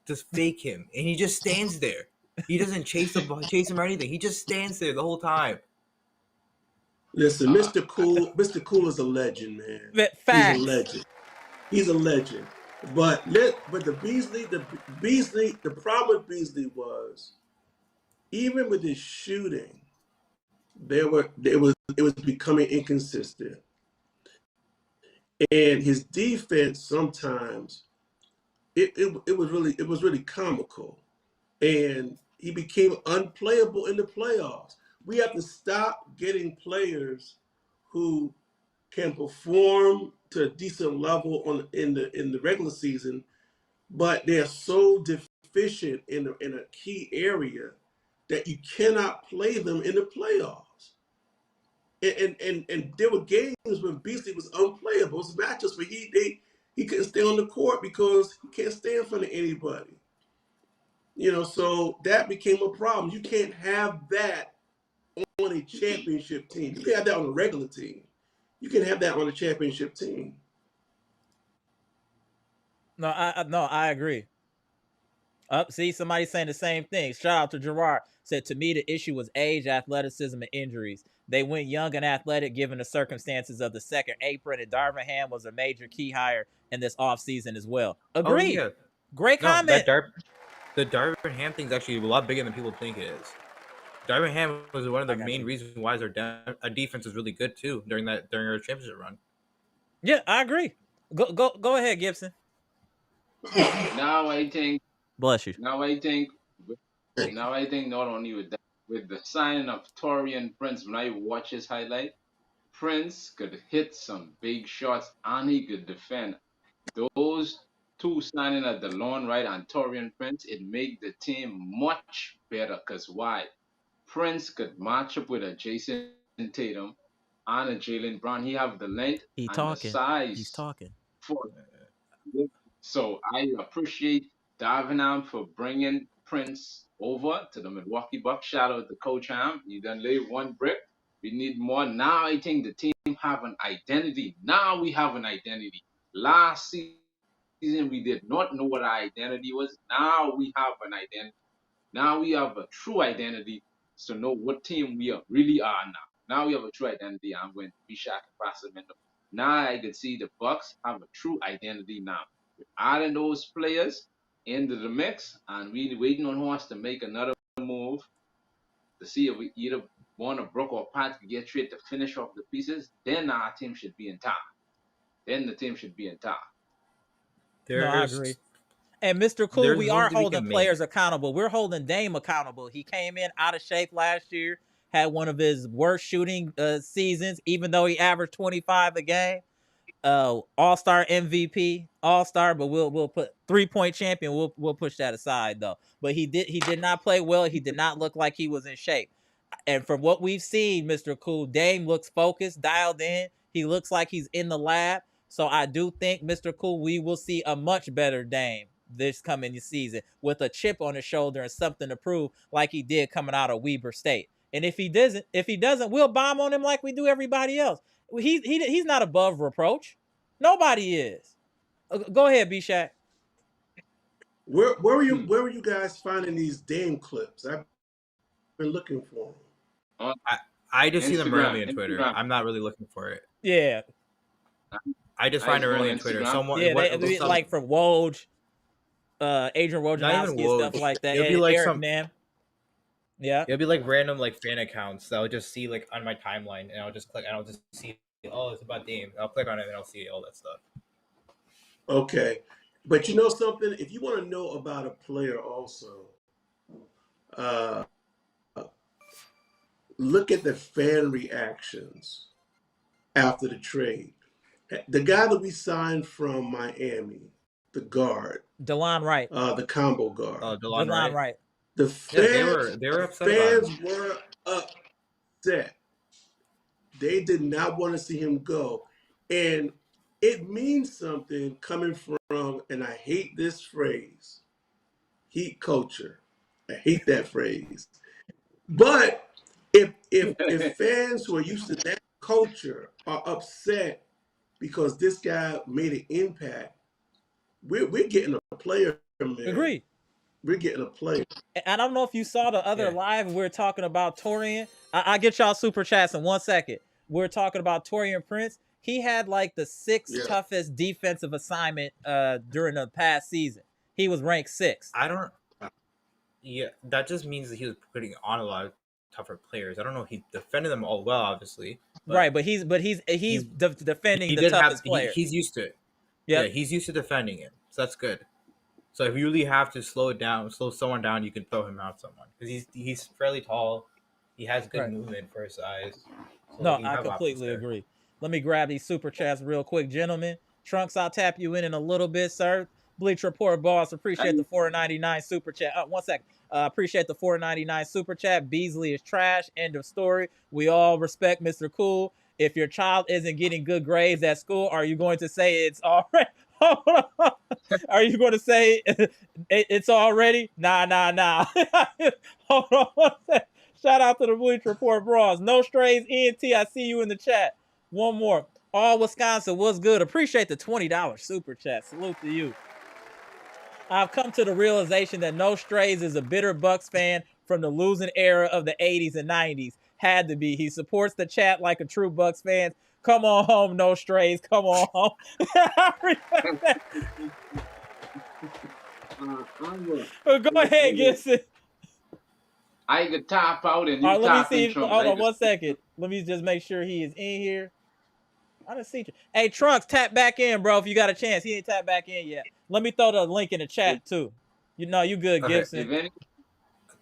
just fake him, and he just stands there. He doesn't chase him or anything. He just stands there the whole time. Listen, Mr. Cool is a legend, man. Facts. He's a legend. He's a legend. But the problem with Beasley was even with his shooting, it was becoming inconsistent. And his defense sometimes it was really comical. And he became unplayable in the playoffs. We have to stop getting players who can perform to a decent level in the regular season, but they're so deficient in a key area that you cannot play them in the playoffs. And there were games when Beasley was unplayable. It was matchups where he couldn't stay on the court because he can't stay in front of anybody. So that became a problem. You can't have that on a championship team. You can have that on a regular team. You can have that on a championship team. No, I agree. See, somebody saying the same thing. Shout out to Gerard. Said, to me, the issue was age, athleticism, and injuries. They went young and athletic given the circumstances of the second apron, and Darvin Ham was a major key hire in this offseason as well. Agreed. Oh, yeah. Great comment. The Darvin Ham thing is actually a lot bigger than people think it is. Darvin Ham was one of the main reasons why our defense was really good too during our championship run. Yeah, I agree. Go ahead, Gibson. Now I think. Bless you. Now I think not only with that, with the signing of Taurean Prince, when I watch his highlight, Prince could hit some big shots and he could defend. Those two signing at DeLon Wright and Taurean Prince, it make the team much better. Because why? Prince could match up with a Jason Tatum and a Jaylen Brown. He have the length and the size. He's talking. So I appreciate Darvin Ham for bringing Prince over to the Milwaukee Bucks. Shout out to Coach Ham. He done laid one brick. We need more. Now I think the team have an identity. Now we have an identity. Last season we did not know what our identity was. Now we have an identity. Now we have a true identity to know what team we really are now. Now we have a true identity. I'm going to be Shaq and Passamento. Now I can see the Bucks have a true identity now. We're adding those players into the mix, and we waiting on us to make another move to see if we either want to Brook or Pat to get straight to finish off the pieces. Then our team should be intact. Then the team should be intact. I agree. And Mr. Cool, we are holding players accountable. We're holding Dame accountable. He came in out of shape last year, had one of his worst shooting seasons, even though he averaged 25 a game. All-star MVP, all-star, but we'll put 3-point champion. We'll push that aside though. But he did not play well. He did not look like he was in shape. And from what we've seen, Mr. Cool, Dame looks focused, dialed in. He looks like he's in the lab. So I do think, Mr. Cool, we will see a much better Dame this coming season with a chip on his shoulder and something to prove, like he did coming out of Weber State. And if he doesn't, we'll bomb on him like we do everybody else. He's not above reproach. Nobody is. Go ahead, B-Shaq. Where were you guys finding these Dame clips? I've been looking for them. I just see them early on Twitter. I'm not really looking for it. Yeah. I just find it early on Twitter. Someone, like from Woj, Adrian Wojnarowski and stuff like that. It'll be like Eric Nam. Yeah. It'll be like random fan accounts that I'll just see on my timeline, and I'll just click and I'll just see, oh, it's about Dame. I'll click on it and I'll see all that stuff. Okay. But you know something? If you want to know about a player also, look at the fan reactions after the trade. The guy that we signed from Miami, the guard, DeLon Wright. the combo guard. DeLon Wright. The Yeah, fans, they were the upset about fans him. were upset. They did not want to see him go. And it means something coming from, and I hate this phrase, heat culture. I hate that phrase. But if fans who are used to that culture are upset because this guy made an impact, we're getting a player, man. Agree. We're getting a player. And I don't know if you saw the other live. We're talking about Torian. I get y'all super chats in 1 second. We're talking about Torian Prince. He had like the 6th toughest defensive assignment during the past season. He was ranked 6th. Yeah, that just means that he was putting on a lot of tougher players. I don't know if he defended them all well, obviously. Right, but he's defending the toughest player. He's used to it. Yep. Yeah, he's used to defending it, so that's good. So if you really have to slow someone down, you can throw him out someone because he's fairly tall. He has good movement for his size. So no, I completely agree. Let me grab these super chats real quick, gentlemen. Trunks, I'll tap you in a little bit, sir. Bleach Report boss, appreciate the $4.99 super chat. 1 second. Appreciate the $4.99 super chat. Beasley is trash. End of story. We all respect Mr. Cool. If your child isn't getting good grades at school, are you going to say it's all right? Are you going to say it's already? Nah. Hold on 1 second. Shout out to the Bleach Report bros. No strays, ENT. I see you in the chat. One more. All Wisconsin, what's good? Appreciate the $20 super chat. Salute to you. I've come to the realization that No Strays is a bitter Bucks fan from the losing era of the 80s and 90s. Had to be. He supports the chat like a true Bucks fan. Come on home, No Strays. Come on home. Go ahead, Gibson. I could top out and you let top me see. in Trump. Hold on 1 second. Let me just make sure he is in here. I didn't see you. Hey, Trunks, tap back in, bro, if you got a chance. He ain't tapped back in yet. Let me throw the link in the chat, too. You know, you good, Gibson.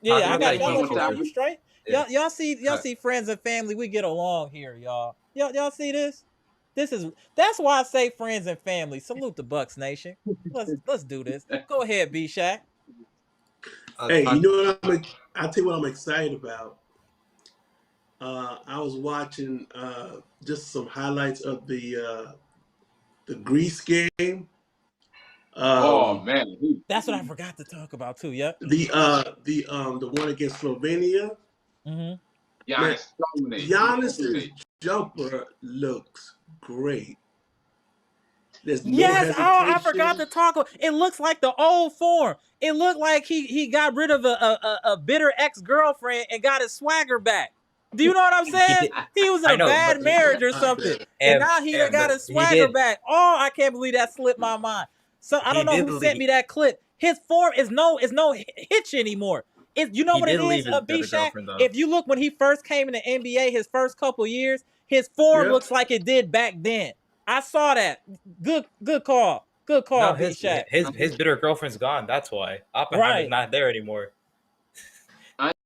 Yeah, I got you straight. Yeah. Y'all see friends and family. We get along here, y'all. Y'all see this? That's why I say friends and family. Salute the Bucks Nation. Let's do this. Go ahead, B Shaq. Hey, you know what I'll tell you what I'm excited about. I was watching just some highlights of the Greece game. Oh man, that's what I forgot to talk about too. Yeah, the one against Slovenia. Mm-hmm. Giannis's jumper looks great. There's no hesitation. I forgot to talk about. It looks like the old form. It looked like he got rid of a bitter ex-girlfriend and got his swagger back. Do you know what I'm saying? He was in a bad marriage or something, and now he got his swagger back. Oh, I can't believe that slipped my mind. So I don't know who sent me that clip. His form is no hitch anymore. You know what it is, B-Shaq? If you look when he first came in the NBA, his first couple years, his form looks like it did back then. I saw that. Good call. Good call, no, B-Shaq. His bitter girlfriend's gone. That's why Oppenheimer's not there anymore.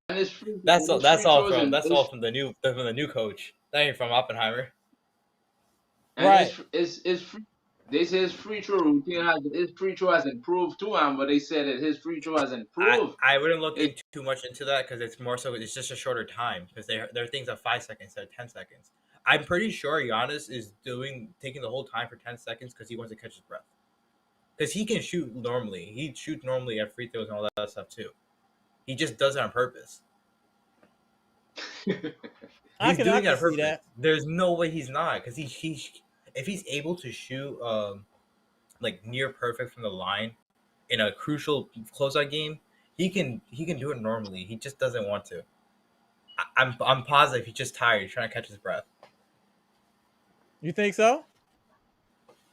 That's all from the new coach. That ain't from Oppenheimer. And right. They say his free throw routine has improved too, but they said that his free throw has improved. I wouldn't look too much into that because it's just a shorter time because there are things at 5 seconds instead of 10 seconds. I'm pretty sure Giannis is taking the whole time for 10 seconds because he wants to catch his breath. Because he can shoot normally. He shoots normally at free throws and all that stuff too. He just does it on purpose. He's doing it on purpose. That. There's no way he's not because if he's able to shoot like near perfect from the line in a crucial closeout game, he can do it normally. He just doesn't want to. I'm positive he's just tired. He's trying to catch his breath. You think so?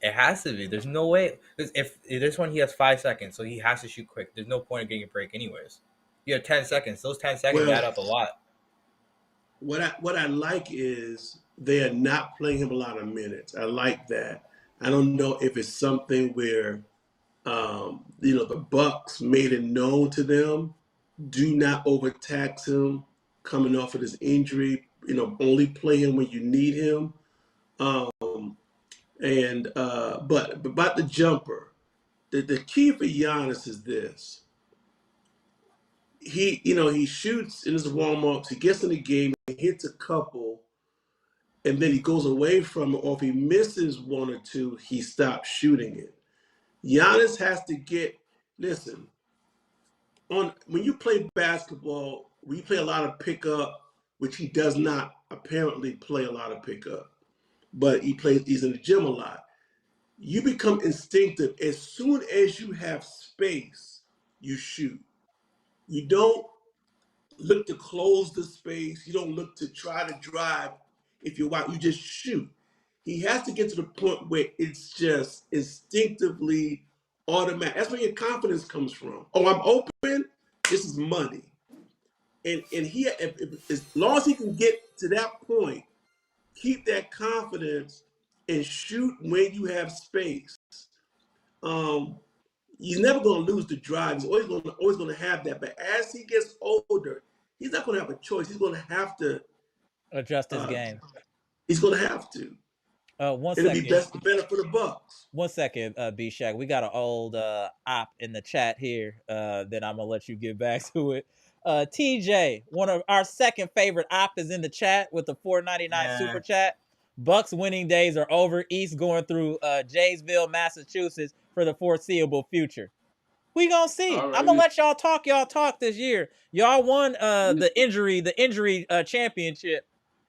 It has to be. There's no way. If this one he has 5 seconds, so he has to shoot quick. There's no point in getting a break anyways. You have 10 seconds. Those 10 seconds add up a lot. What I like is they are not playing him a lot of minutes. I like that. I don't know if it's something where the Bucks made it known to them, do not overtax him coming off of this injury. Only play him when you need him. But about the jumper, the key for Giannis is this. He shoots in his warm-ups, he gets in the game, he hits a couple, and then he goes away from it, or if he misses one or two, he stops shooting it. Giannis has to listen, when you play basketball, when you play a lot of pickup, which he does not apparently play a lot of pickup, but he's in the gym a lot. You become instinctive. As soon as you have space, you shoot. You don't look to close the space. You don't look to try to drive if you're wide. You just shoot. He has to get to the point where it's just instinctively automatic. That's where your confidence comes from. Oh, I'm open. This is money. And as long as he can get to that point, keep that confidence and shoot when you have space. He's never going to lose the drive. He's always going to have that. But as he gets older, he's not going to have a choice. He's going to have to adjust his game. He's going to have to. One second. It'll be better for the Bucks. 1 second, B-Shack. We got an old op in the chat here. Then I'm gonna let you get back to it. TJ, one of our second favorite op, is in the chat with the $4.99 super chat. Bucks winning days are over. East going through Jaysville, Massachusetts for the foreseeable future. We gonna see. I'm gonna let y'all talk. Y'all talk this year. Y'all won the injury championship.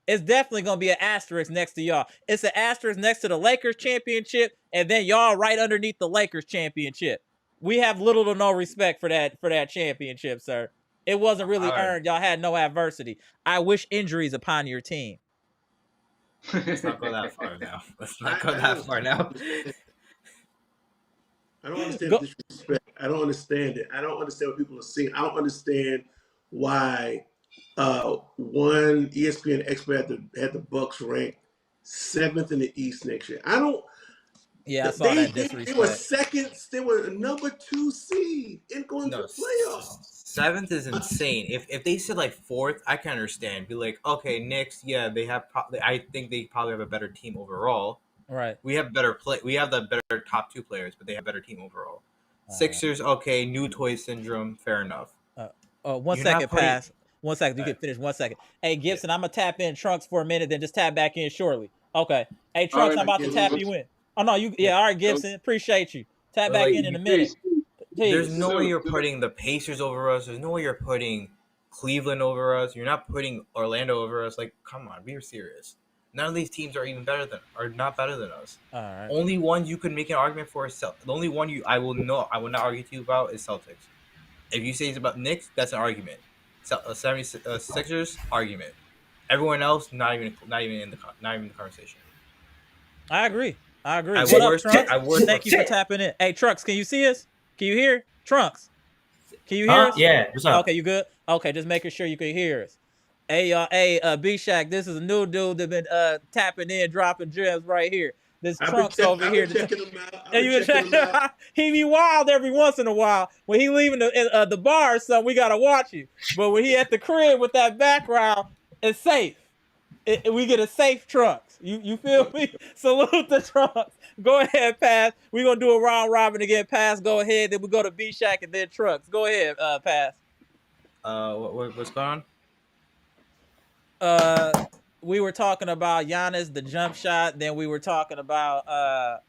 It's definitely gonna be an asterisk next to y'all. It's an asterisk next to the Lakers championship, and then y'all right underneath the Lakers championship. We have little to no respect for that championship, sir. It wasn't really earned. Y'all had no adversity. I wish injuries upon your team. Let's not go that far now. Let's not go that far now. I don't understand the disrespect. I don't understand it. I don't understand what people are seeing. I don't understand why one ESPN expert had the Bucks ranked 7th in the East next year. I don't. Yeah, I saw that disrespect. They were second. They were a number 2 seed in going to the playoffs. 7th is insane. If they said like 4th, I can understand. Be like, okay, Knicks. Yeah, they have. I think they probably have a better team overall. Right. We have better play. We have the better top 2 players, but they have a better team overall. Sixers, okay, new toy syndrome. Fair enough. 1 second, pass. 1 second. You can finish 1 second. Hey, Gibson, I'm going to tap in Trunks for a minute, then just tap back in shortly. Okay. Hey, Trunks, I'm about to tap you in. Oh, no, you. Yeah, all right, Gibson. Appreciate you. Tap back in a minute. There's no way you're putting the Pacers over us. There's no way you're putting Cleveland over us. You're not putting Orlando over us. Like, come on, be serious. None of these teams are not better than us. All right. Only one you could make an argument for is the only one I will not argue to you about is Celtics. If you say it's about Knicks, that's an argument. 76ers argument. Everyone else not even in the conversation. I agree. What up, Trunks? Thank you for tapping in. Hey, Trunks, can you see us? Can you hear? Trunks, can you hear us? Yeah. What's up? Okay, you good? Okay, just making sure you can hear us. Hey, y'all. Hey, B-Shack, this is a new dude that been tapping in, dropping gems right here. This Trunks over here. He be wild every once in a while. When he leaving the bar or something, we gotta watch him. But when he at the crib with that background, it's safe. We get a safe Trunks. You feel me? Salute the Trunks. Go ahead, Pass. We're going to do a round robin again. Pass, go ahead. Then we go to B-Shack and then Trunks. Go ahead, Pass. What's going on? We were talking about Giannis, the jump shot. Then we were talking about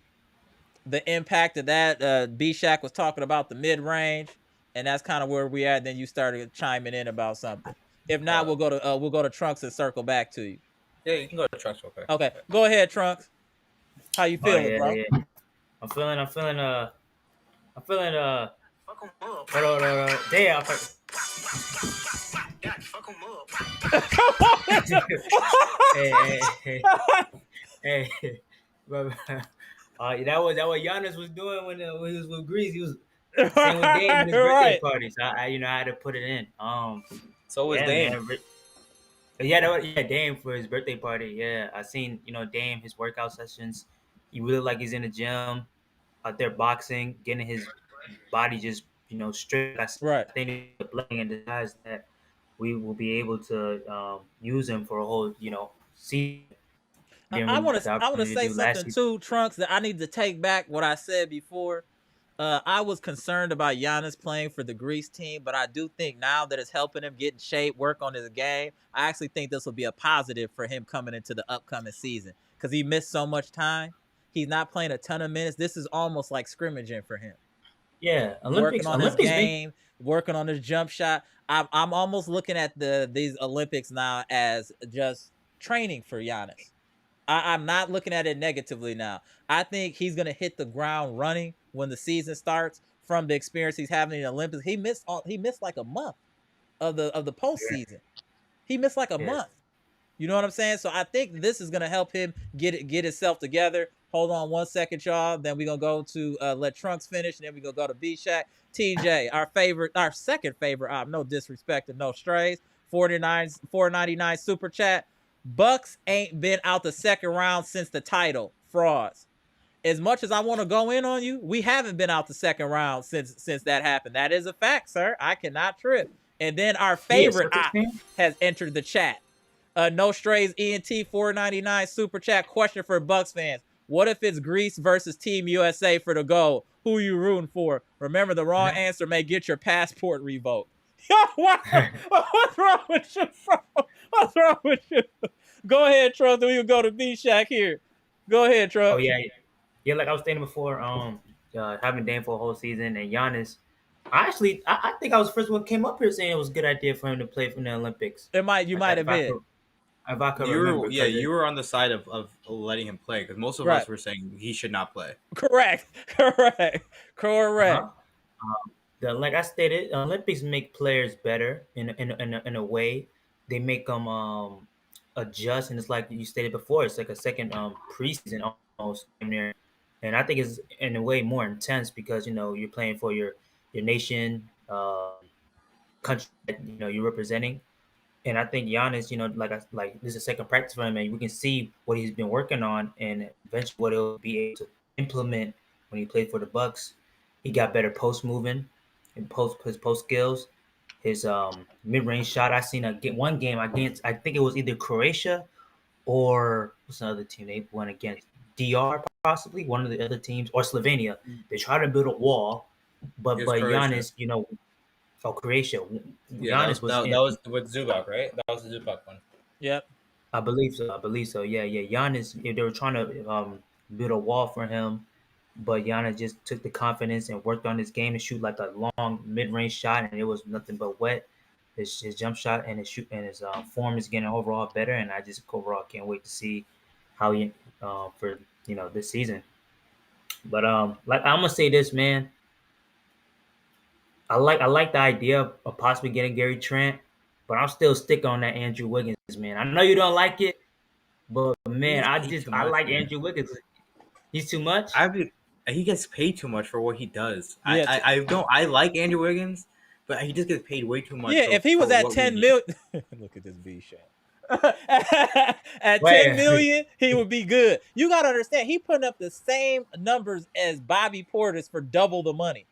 the impact of that. B-Shack was talking about the mid-range. And that's kind of where we at. Then you started chiming in about something. If not, we'll go to Trunks and circle back to you. Yeah, you can go to Trunks real quick. Okay, go ahead, Trunks. How you feeling, bro? Yeah. I'm feeling. Damn. Hey. That was what Giannis was doing when he was with Greece. He was saying with Dame in his birthday party. So I had to put it in. So was Dame. Dame for his birthday party. Yeah, I seen Dame, his workout sessions. He really like he's in the gym, out there boxing, getting his body just straight. Right. I think the blessing and desires that we will be able to use him for a whole season. didn't I really want get the to opportunity to say do last something season. too, Trunks, that I need to take back what I said before. I was concerned about Giannis playing for the Greece team, but I do think now that it's helping him get in shape, work on his game, I actually think this will be a positive for him coming into the upcoming season because he missed so much time. He's not playing a ton of minutes. This is almost like scrimmaging for him. Yeah, Working on his Olympics make game, working on his jump shot. I'm almost looking at these Olympics now as just training for Giannis. I'm not looking at it negatively now. I think he's gonna hit the ground running when the season starts from the experience he's having in the Olympics. He missed like a month of the postseason. He missed like a yes. month. You know what I'm saying? So I think this is gonna help him get himself together. Hold on 1 second, y'all. Then we're gonna go to let Trunks finish, and then we're gonna go to B Shack. TJ, our second favorite no disrespect and no strays. 499 super chat. Bucks ain't been out the second round since the title. Frauds. As much as I want to go in on you, we haven't been out the second round since that happened. That is a fact, sir. I cannot trip. And then our favorite has entered the chat. No strays ENT 499 super chat question for Bucks fans. What if it's Greece versus Team USA for the goal? Who you rooting for? Remember, the wrong answer may get your passport revoked. What's wrong with you, bro? What's wrong with you? Go ahead, Trump. Then we can go to B Shack here. Go ahead, Trump. Oh yeah. Like I was saying before, having Dame for a whole season and Giannis. I think I was the first one came up here saying it was a good idea for him to play from the Olympics. You might have been. If I could remember, you were on the side of letting him play because most of us were saying he should not play. Correct. Like I stated, Olympics make players better in a way. They make them adjust, and it's like you stated before. It's like a second preseason almost in there, and I think it's in a way more intense because you're playing for your nation, country that you're representing. And I think Giannis, like this is a second practice for him, and we can see what he's been working on, and eventually what he'll be able to implement when he played for the Bucks. He got better post moving, and his post skills, his mid range shot. I seen one game against, I think it was either Croatia or what's another team they went against, DR possibly one of the other teams, or Slovenia. They tried to build a wall, but Giannis, Croatia. Yeah, Giannis that was with Zubac, right? That was the Zubac one. Yep. I believe so. Yeah. Giannis, they were trying to build a wall for him, but Giannis just took the confidence and worked on his game to shoot like a long mid-range shot, and it was nothing but wet. His jump shot and his form is getting overall better, and I just overall can't wait to see how he for this season. But like I'm gonna say this, man. I like the idea of possibly getting Gary Trent, but I'm still sticking on that Andrew Wiggins, man. I know you don't like it, but man, I like Andrew Wiggins. He's too much. He gets paid too much for what he does. Yeah, I like Andrew Wiggins, but he just gets paid way too much. Yeah, if he was at 10 million, look at this B shot. At 10 million, he would be good. You gotta understand, he putting up the same numbers as Bobby Portis for double the money.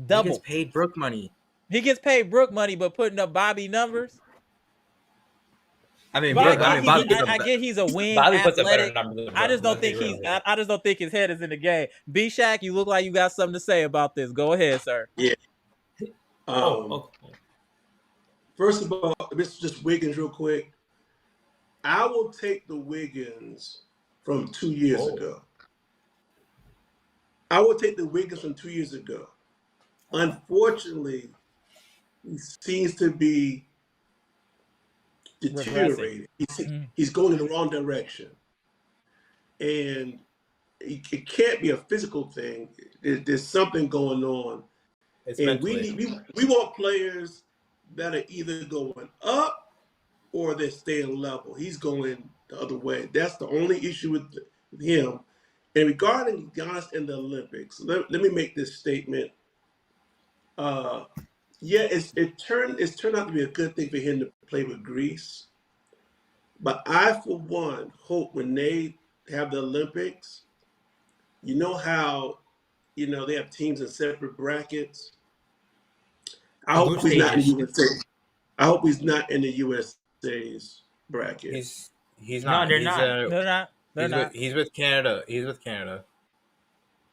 Double. He gets paid Brook money. He gets paid Brook money, but putting up Bobby numbers. I mean, I get he's a wing athletic. I just don't think I just don't think his head is in the game. B Shack, you look like you got something to say about this. Go ahead, sir. Yeah. First of all, this is just Wiggins real quick. I will take the Wiggins from 2 years ago. I will take the Wiggins from 2 years ago. Unfortunately, he seems to be deteriorating. He's going in the wrong direction. And it can't be a physical thing. There's something going on. And we want players that are either going up or they're staying level. He's going the other way. That's the only issue with him. And regarding Giannis and the Olympics, let me make this statement. It's turned out to be a good thing for him to play with Greece. But I, for one, hope when they have the Olympics, you know how, they have teams in separate brackets. I hope he's not in the USA. I hope he's not in the USA's bracket. He's not. They're He's with Canada. He's with Canada.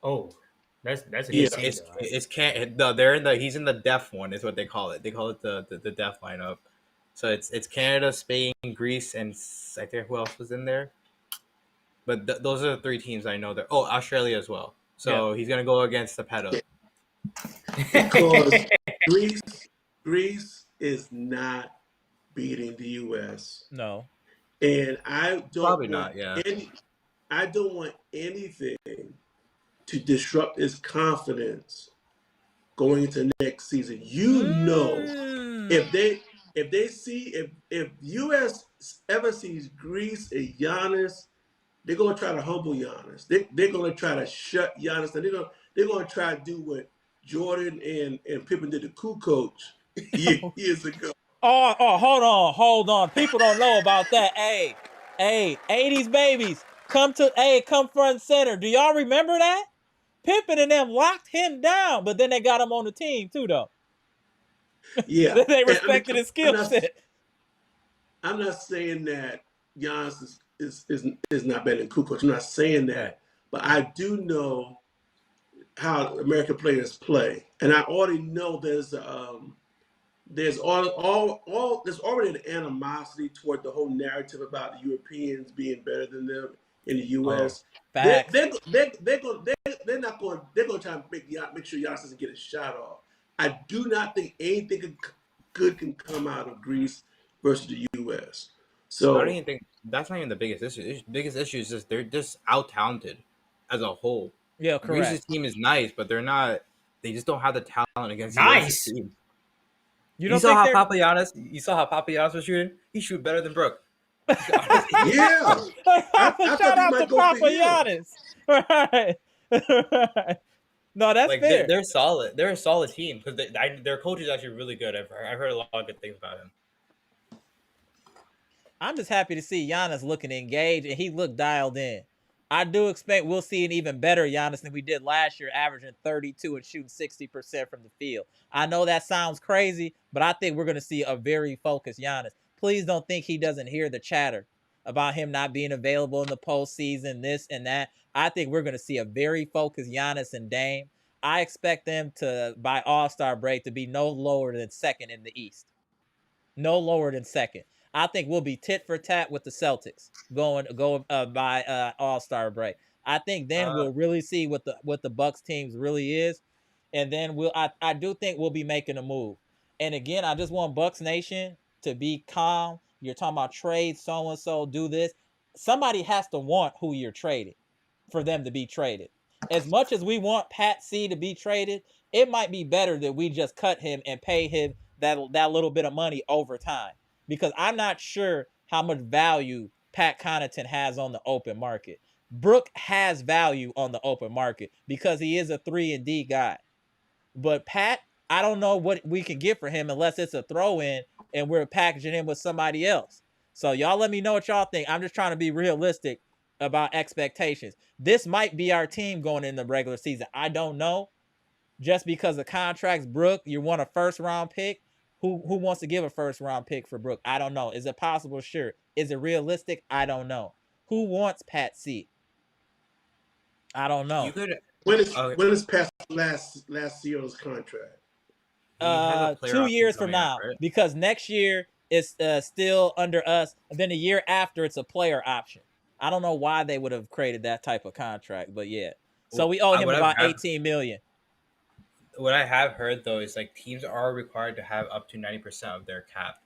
Oh, that's a good team. He's in the deaf one is what they call it. They call it the deaf lineup. So it's Canada, Spain, Greece, and I think who else was in there? But those are the three teams I know there. Oh, Australia as well. So he's gonna go against the Peta. Because Greece is not beating the U.S. No. And I don't I don't want anything to disrupt his confidence going into next season. If U.S. ever sees Greece and Giannis, they're gonna try to humble Giannis. They're gonna try to shut Giannis down. They're gonna try to do what Jordan and Pippen did to Kukoc years ago. Oh, hold on. People don't know about that. Hey, 80s babies, come front and center. Do y'all remember that? Pippen and them locked him down, but then they got him on the team too, though. Yeah, they respected his skill set. I'm not saying that Giannis is not better than Kukoc. I'm not saying that, but I do know how American players play, and I already know there's already an animosity toward the whole narrative about the Europeans being better than them in the U.S. They're going to try to make sure Giannis doesn't get a shot off. I do not think anything good can come out of Greece versus the U.S. So I don't even think that's not even the biggest issue. The biggest issue is just they're just out talented as a whole. Yeah, correct. Greece's team is nice, but they're not. They just don't have the talent against nice. the team. You saw how Papagiannis was shooting? He shoot better than Brook. Yeah. Shout out to Papagiannis. Right. No, that's like fair. They're solid. They're a solid team because their coach is actually really good. I've heard a lot of good things about him. I'm just happy to see Giannis looking engaged, and he looked dialed in. I do expect we'll see an even better Giannis than we did last year, averaging 32 and shooting 60% from the field. I know that sounds crazy, but I think we're going to see a very focused Giannis. Please don't think he doesn't hear the chatter about him not being available in the postseason, this and that. I think we're going to see a very focused Giannis and Dame. I expect them to, by All-Star break, to be no lower than second in the East. No lower than second. I think we'll be tit for tat with the Celtics going by All-Star break. I think then we'll really see what the Bucks teams really is, and then I do think we'll be making a move. And again, I just want Bucks Nation to be calm. You're talking about trade, so and so, do this. Somebody has to want who you're trading for them to be traded. As much as we want Pat C to be traded, it might be better that we just cut him and pay him that little bit of money over time. Because I'm not sure how much value Pat Connaughton has on the open market. Brook has value on the open market because he is a 3-and-D guy. But Pat, I don't know what we can get for him unless it's a throw-in and we're packaging him with somebody else. So y'all let me know what y'all think. I'm just trying to be realistic about expectations. This might be our team going in the regular season. I don't know. Just because the contract's Brook, you want a first-round pick. Who wants to give a first-round pick for Brook? I don't know. Is it possible? Sure. Is it realistic? I don't know. Who wants Pat C? I don't know. When is Pat's last year's contract? 2 years from now, right? Because next year it's still under us, and then the year after it's a player option. I don't know why they would have created that type of contract, but yeah. So we owe him about $18 million. What I have heard though is like teams are required to have up to 90% of their cap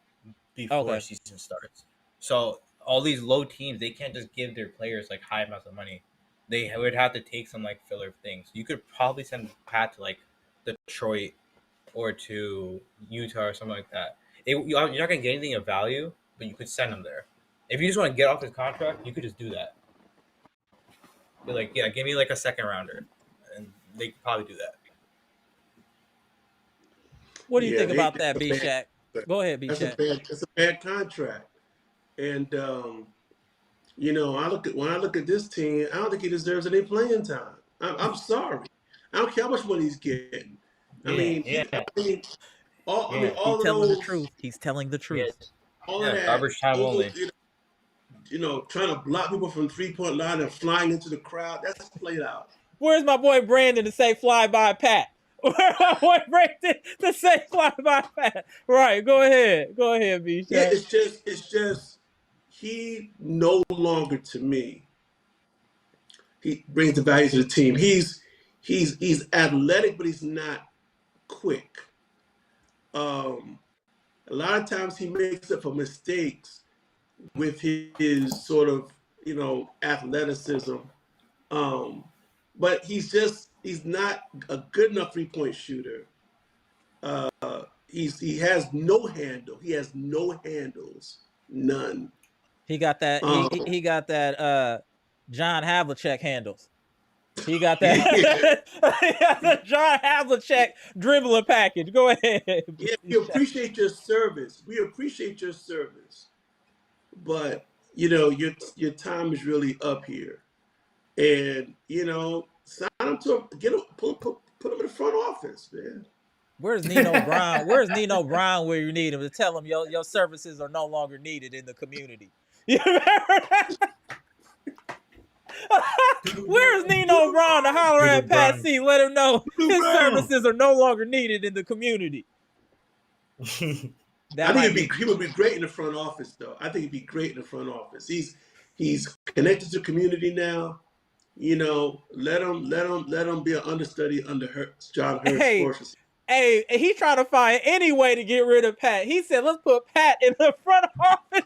before season starts. So all these low teams, they can't just give their players like high amounts of money. They would have to take some like filler things. You could probably send Pat to like Detroit or to Utah or something like that. You're not gonna get anything of value, but you could send him there. If you just want to get off his contract, you could just do that. Be like, yeah, give me like a second rounder, and they could probably do that. What do you think about that, B-Shack? Go ahead, B-Shack. It's a bad contract. And, when I look at this team, I don't think he deserves any playing time. I'm sorry. I don't care how much money he's getting. He's telling the truth. He's telling the truth. All of that. Garbage time only. trying to block people from 3-point line and flying into the crowd. That's played out. Where's my boy Brandon to say fly by Pat? Where's my boy Brandon to say fly by Pat? Right, go ahead, B. Yeah, it's just he no longer, to me, he brings the value to the team. He's athletic, but he's not quick. A lot of times he makes up for mistakes with his sort of athleticism. But he's not a good enough 3-point shooter. He has no handle. He has no handles. None. He got that. He got that. John Havlicek handles. He got that. He got the John Havlicek dribbling package. Go ahead. Yeah, we appreciate your service. But your time is really up here, and sign him to put him in the front office, man. Where's Nino Brown? Where's Nino Brown where you need him to tell him your services are no longer needed in the community? You remember that? Where's Nino Brown to holler at Pat C? Let him know his services are no longer needed in the community. I think he would be great in the front office, though. I think he'd be great in the front office. He's connected to the community now. Let him be an understudy under John Hurst. Hey, he trying to find any way to get rid of Pat. He said, let's put Pat in the front office.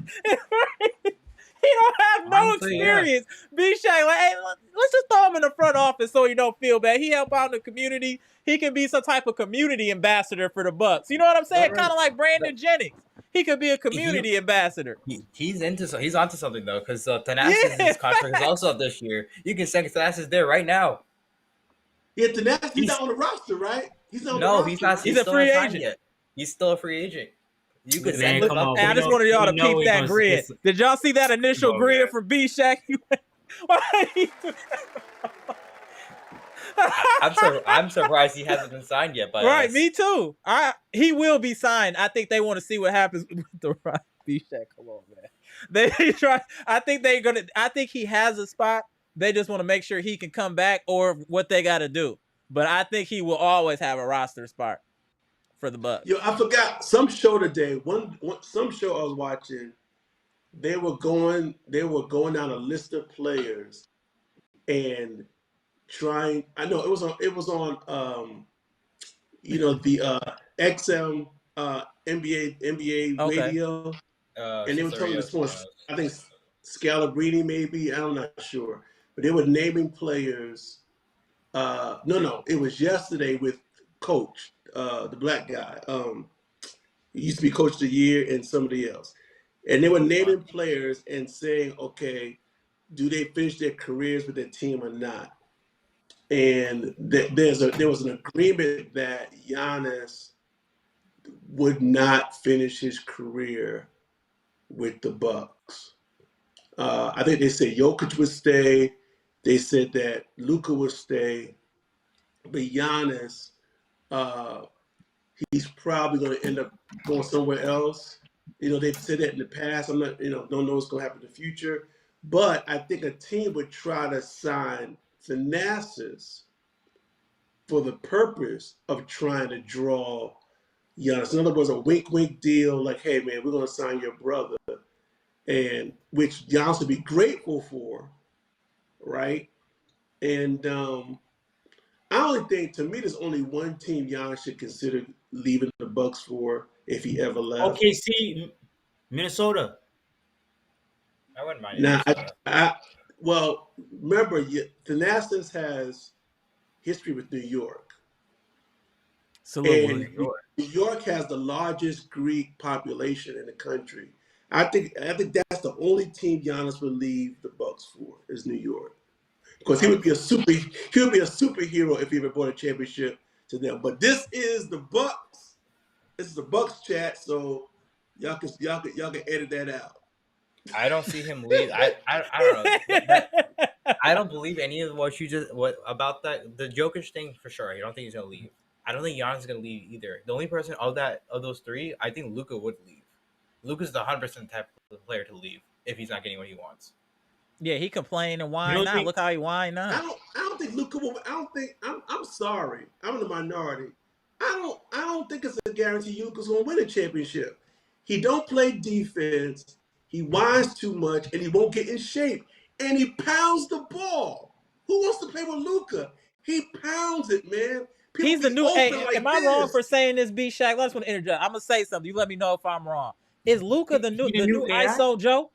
He don't have no experience. B-Shay, like, hey, let's just throw him in the front office so he don't feel bad. He help out in the community. He can be some type of community ambassador for the Bucks. You know what I'm saying? Kind of like Brandon Jennings. He could be a community ambassador. He's onto something though, because Thanasis' contract is also up this year. You can send Thanasis there right now. Yeah, Thanasis, he's not on the roster, right? He's not. He's a free agent. Yet. He's still a free agent. You could send him up. I just wanted y'all to peep that grid. Did y'all see that initial grid from B-Shack? I'm surprised he hasn't been signed yet. But right, me too. He will be signed. I think they want to see what happens with the right B-Shack. Come on, man. They try. I think he has a spot. They just want to make sure he can come back or what they got to do. But I think he will always have a roster spot for the Bucks. Yo, I forgot some show today. Some show I was watching. They were going down a list of players and trying. I know it was on the XM NBA radio, and they were talking this morning. I think Scalabrini maybe. I'm not sure, but they were naming players. No, it was yesterday with Coach, the black guy. He used to be Coach of the Year and somebody else. And they were naming players and saying, okay, do they finish their careers with their team or not? And there was an agreement that Giannis would not finish his career with the Bucks. I think they said Jokic would stay. They said that Luka would stay, but Giannis, he's probably going to end up going somewhere else. They've said that in the past. I'm not, don't know what's going to happen in the future. But I think a team would try to sign Thanasis for the purpose of trying to draw Giannis. In other words, a wink-wink deal, like, hey, man, we're going to sign your brother, and which Giannis would be grateful for. Right, and I only think, to me, there's only one team Giannis should consider leaving the Bucks for if he ever left. OKC, Minnesota. I wouldn't mind. Now, well, remember, Thanasis has history with New York. New York has the largest Greek population in the country. I think that's the only team Giannis would leave the Bucks for is New York, because he would be a superhero if he ever brought a championship to them. But this is the Bucks. This is the Bucks chat, so y'all can edit that out. I don't see him leave. I don't know. I don't believe any of what about that. The Jokic thing for sure. I don't think he's gonna leave. I don't think Giannis is gonna leave either. The only person of those three, I think Luka would leave. Luka's the 100% type of player to leave. if he's not getting what he wants. Yeah, he complained and whined now. Look how he whined now. I don't think Luka will. I don't think. I'm sorry. I'm in the minority. I don't think it's a guarantee Luka's gonna win a championship. He don't play defense. He whines too much, and he won't get in shape. And he pounds the ball. Who wants to play with Luka? He pounds it, man. People He's the new. Hey, like am I wrong for saying this, B Shaq? I just want to interject. I'm gonna say something. You let me know if I'm wrong. Is Luka the new ISO Joe?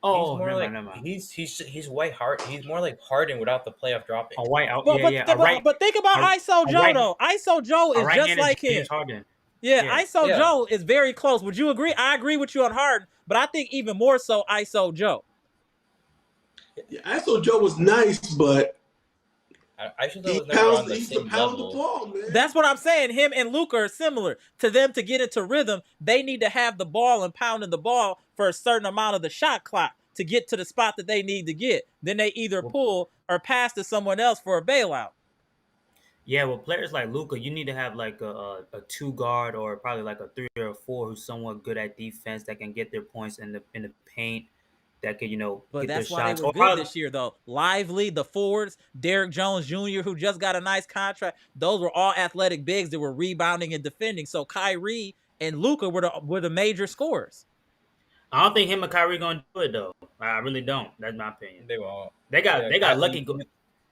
Oh, he's more like he's white hard. He's more like Harden without the playoff dropping. A white out. But think about ISO Joe though. ISO Joe is just like him. Harden. Yeah, ISO Joe is very close. Would you agree? I agree with you on Harden, but I think even more so ISO Joe. Yeah, ISO Joe was nice, but I should was never on the same level. The ball, man. That's what I'm saying. Him and Luka are similar. To them to get into rhythm, they need to have the ball and pounding the ball for a certain amount of the shot clock to get to the spot that they need to get. Then they either pull or pass to someone else for a bailout. Yeah, well, players like Luka, you need to have like a 2 guard or probably like a 3 or a 4 who's somewhat good at defense that can get their points in the paint. That could, but get that's their why shots. They were good this year, though. Lively, the forwards, Derrick Jones Jr., who just got a nice contract. Those were all athletic bigs that were rebounding and defending. So Kyrie and Luka were the major scorers. I don't think him and Kyrie gonna do it though. I really don't. That's my opinion. They won't. They got lucky.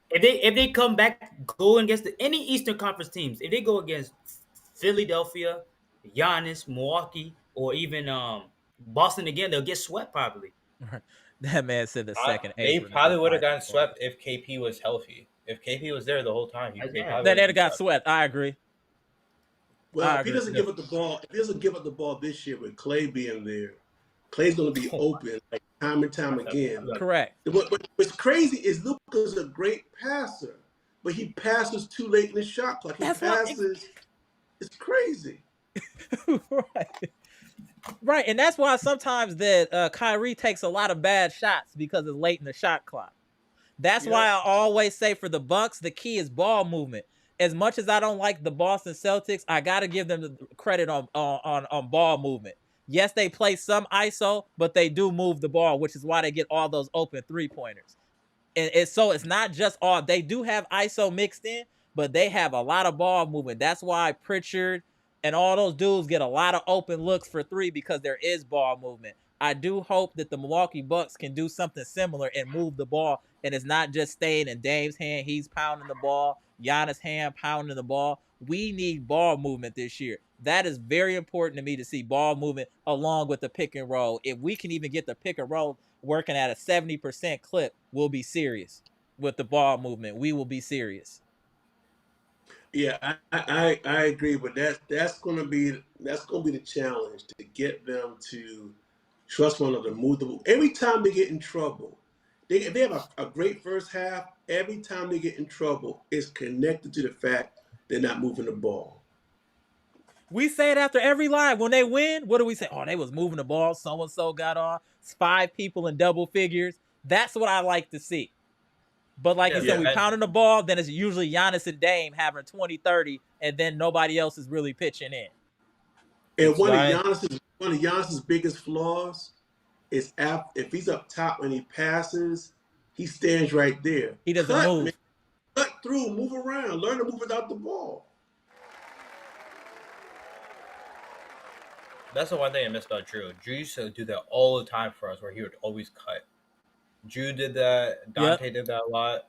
If they come back going against any Eastern Conference teams, if they go against Philadelphia, Giannis, Milwaukee, or even Boston again, they'll get swept probably. That man said the second. They probably would have gotten swept if KP was healthy. If KP was there the whole time, they'd have got swept. I agree. Well, if he doesn't give up the ball this year with Clay being there, Clay's going to be open like time and time again. Correct. What's crazy is Luka's a great passer, but he passes too late in the shot clock. It's crazy. Right, and that's why sometimes that Kyrie takes a lot of bad shots because it's late in the shot clock. That's why I always say for the Bucks, the key is ball movement. As much as I don't like the Boston Celtics, I got to give them the credit on ball movement. Yes, they play some ISO, but they do move the ball, which is why they get all those open 3-pointers. And so it's not just all. They do have ISO mixed in, but they have a lot of ball movement. That's why Pritchard and all those dudes get a lot of open looks for 3 because there is ball movement. I do hope that the Milwaukee Bucks can do something similar and move the ball, and it's not just staying in Dame's hand. He's pounding the ball. Giannis' hand pounding the ball. We need ball movement this year. That is very important to me to see ball movement along with the pick and roll. If we can even get the pick and roll working at a 70% clip, we'll be serious with the ball movement. We will be serious. Yeah, I agree, but that's gonna be the challenge to get them to trust one another, move the ball. Every time they get in trouble, if they have a great first half, every time they get in trouble, it's connected to the fact they're not moving the ball. We say it after every line. When they win, what do we say? Oh, they was moving the ball. So-and-so got on. It's 5 people in double figures. That's what I like to see. But like you said, we pounding the ball, then it's usually Giannis and Dame having 20-30, and then nobody else is really pitching in. And one of Giannis's biggest flaws is if he's up top when he passes, he stands right there. He doesn't move. Man. Cut through, move around, learn to move without the ball. That's the one thing I miss about Drew. Drew used to do that all the time for us, where he would always cut. Drew did that. Dante did that a lot.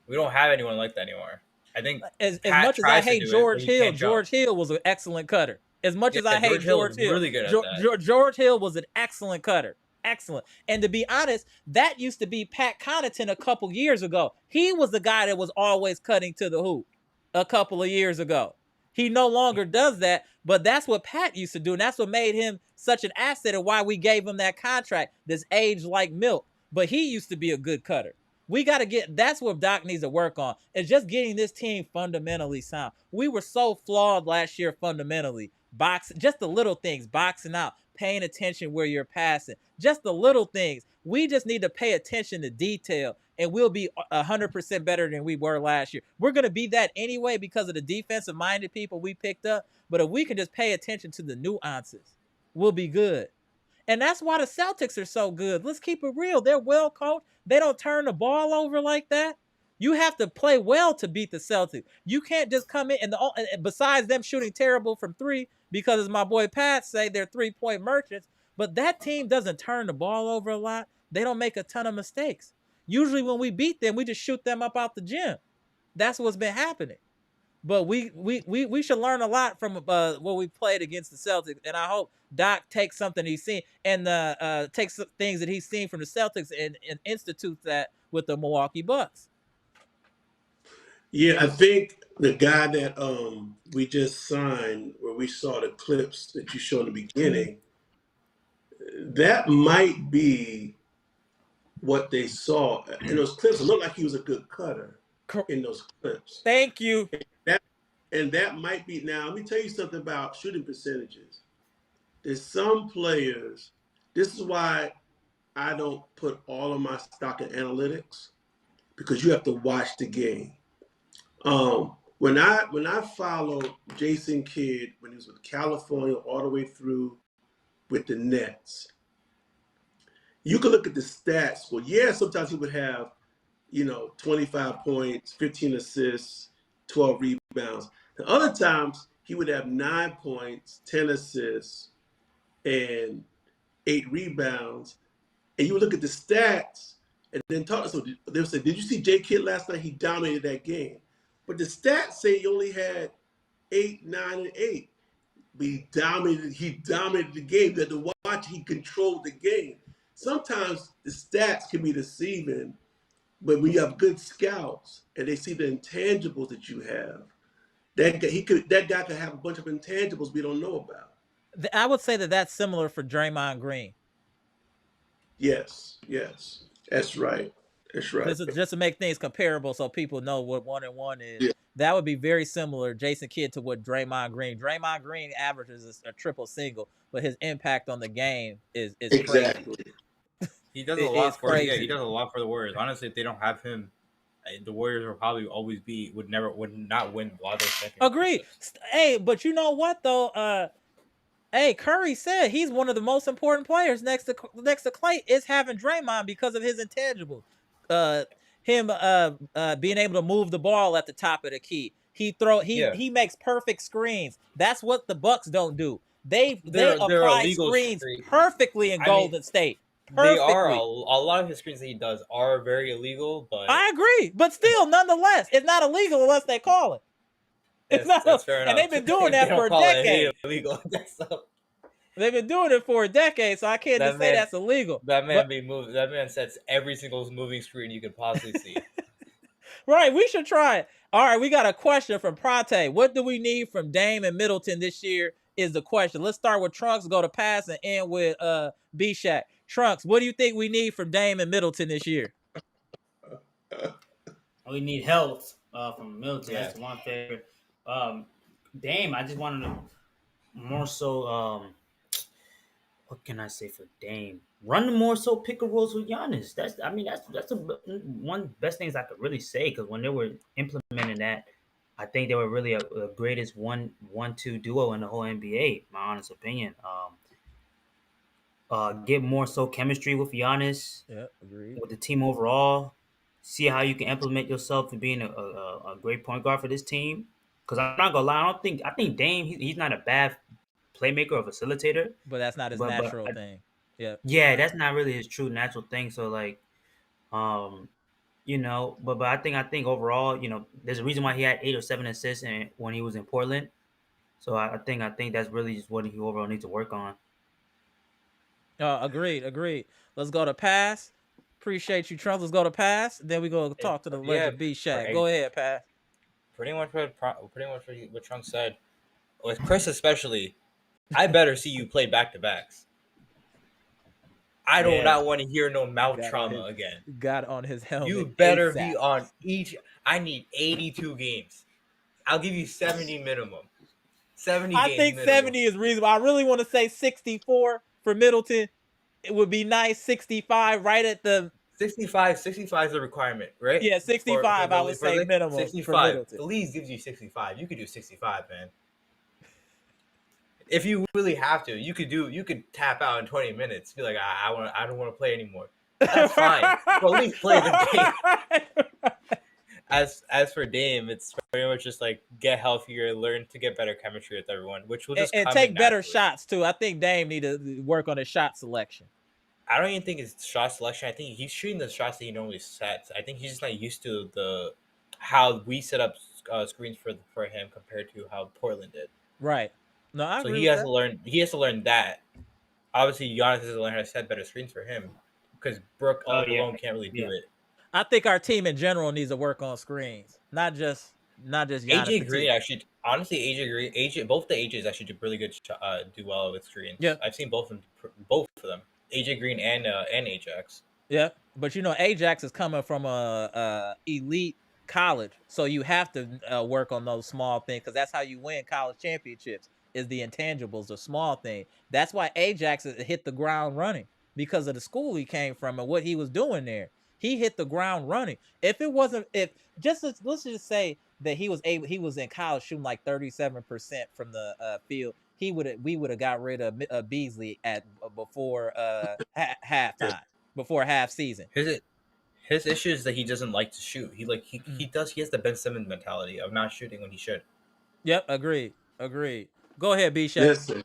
We don't have anyone like that anymore. I think as much as I hate George Hill, George Hill was an excellent cutter. As much as I hate George Hill, really good at that. George Hill was an excellent cutter. Excellent. And to be honest, that used to be Pat Connaughton a couple years ago. He was the guy that was always cutting to the hoop a couple of years ago. He no longer does that, but that's what Pat used to do, and that's what made him such an asset and why we gave him that contract that's aged like milk. But he used to be a good cutter. We got to that's what Doc needs to work on. It's just getting this team fundamentally sound. We were so flawed last year fundamentally. Just the little things, boxing out, paying attention where you're passing, just the little things. We just need to pay attention to detail, and we'll be 100% better than we were last year. We're going to be that anyway because of the defensive-minded people we picked up. But if we can just pay attention to the nuances, we'll be good. And that's why the Celtics are so good. Let's keep it real. They're well coached. They don't turn the ball over like that. You have to play well to beat the Celtics. You can't just come in and besides them shooting terrible from three, because as my boy Pat say, they're 3-point merchants. But that team doesn't turn the ball over a lot. They don't make a ton of mistakes. Usually when we beat them, we just shoot them up out the gym. That's what's been happening. But we should learn a lot from what we played against the Celtics, and I hope Doc takes something he's seen and takes some things that he's seen from the Celtics and institutes that with the Milwaukee Bucks. Yeah, I think the guy that we just signed, where we saw the clips that you showed in the beginning, that might be what they saw in those clips. It looked like he was a good cutter in those clips. Thank you. And that might be. Now, let me tell you something about shooting percentages. There's some players. This is why I don't put all of my stock in analytics, because you have to watch the game. When I followed Jason Kidd when he was with California all the way through with the Nets, you could look at the stats. Well, yeah, sometimes he would have, 25 points, 15 assists, 12 rebounds. The other times he would have 9 points, 10 assists, and 8 rebounds. And you would look at the stats and then talk. So they would say, "Did you see J. Kidd last night? He dominated that game." But the stats say he only had 8, 9, and 8. But he dominated the game. You had to watch. He controlled the game. Sometimes the stats can be deceiving, but when you have good scouts and they see the intangibles that you have, that guy could have a bunch of intangibles we don't know about. I would say that that's similar for Draymond Green. Yes, that's right. That's right. Just to make things comparable, so people know what 1 and 1 is. Yeah. That would be very similar, Jason Kidd, to what Draymond Green. Draymond Green averages a triple single, but his impact on the game is exactly crazy. He does a lot for he does a lot for the Warriors. Honestly, if they don't have him, the Warriors will probably always would not win a lot of those seconds. Agreed. Hey, but you know what though? Hey, Curry said he's one of the most important players next to Clay is having Draymond because of his intangibles. Him being able to move the ball at the top of the key. He makes perfect screens. That's what the Bucks don't do. They apply screens perfectly in Golden State. Perfectly. They are a lot of his screens that he does are very illegal, but I agree. But still, nonetheless, it's not illegal unless they call it. That's fair enough. And they've been doing that for a decade. Illegal. They've been doing it for a decade, so I can't just say that's illegal. That man sets every single moving screen you could possibly see. Right, we should try it. All right, we got a question from Prate. What do we need from Dame and Middleton this year is the question. Let's start with Trunks, go to Pass, and end with B-Shack. Trunks, what do you think we need from Dame and Middleton this year? We need health from Middleton. Yeah. That's one favorite. Dame, I just wanted to more so. What can I say for Dame? Run more so pick and rolls with Giannis. That's the one best things I could really say, because when they were implementing that, I think they were really a greatest 1-2 duo in the whole NBA. My honest opinion. Get more so chemistry with Giannis. Yeah, agreed. With the team overall. See how you can implement yourself in being a great point guard for this team. Because I'm not gonna lie, I think Dame he's not a bad playmaker or facilitator, but that's not his natural thing. Yeah, that's not really his true natural thing. So like, but I think overall, there's a reason why he had 8 or 7 assists when he was in Portland. So I think that's really just what he overall needs to work on. Agreed. Let's go to Pass. Appreciate you, Trump. Let's go to Pass. Then we go talk to the legend B-Shack. Go ahead, Pass. Pretty much what Trump said. With Chris especially, I better see you play back-to-backs. I do not want to hear no mouth trauma again. Got on his helmet. You better be on each. I need 82 games. I'll give you 70 minimum. 70 I think minimum. 70 is reasonable. I really want to say 64 for Middleton. It would be nice. 65 right at the... 65 is the requirement, right? Yeah, 65 I would say minimum 65. The league gives you 65. You could do 65, man. if you really have to, you could tap out in 20 minutes. Be like, I don't want to play anymore. That's fine. Well, at least play the game. As for Dame, it's pretty much just like get healthier, learn to get better chemistry with everyone, which will just and come take in better naturally. shots too. I think Dame need to work on his shot selection. I don't even think it's shot selection. I think he's shooting the shots that he normally sets. I think he's just not used to how we set up screens for him compared to how Portland did. Right. No, I So agree he with has that. to learn. He has to learn that. Obviously, Giannis has to learn how to set better screens for him because Brook alone can't really do it. I think our team in general needs to work on screens, not just Giannis. AJ Green actually, honestly, both the AJs actually do really good, do well with screens. Yeah, I've seen both of them, AJ Green and Ajax. Yeah, but Ajax is coming from a elite college, so you have to work on those small things because that's how you win college championships. Is the intangibles, the small thing. That's why Ajax hit the ground running because of the school he came from and what he was doing there. He hit the ground running. If it wasn't, let's just say that he was in college shooting like 37% from the field, we would have got rid of Beasley before halftime. Before half season. His issue is that he doesn't like to shoot. He has the Ben Simmons mentality of not shooting when he should. Yep, agreed. Go ahead, B-Shaq. Listen,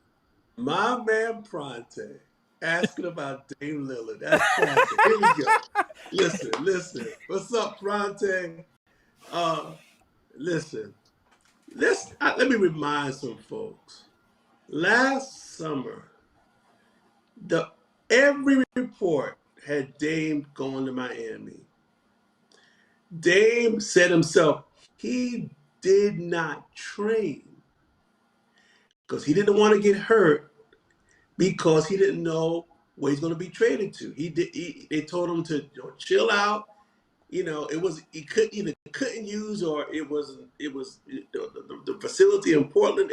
my man Pronte asking about Dame Lillard. That's classic. Here we go. Listen. What's up, Pronte? Listen. Let me remind some folks. Last summer, every report had Dame going to Miami. Dame said himself he did not train because he didn't want to get hurt because he didn't know where he's going to be traded to. They told him to chill out. He couldn't use, or it was the facility in Portland.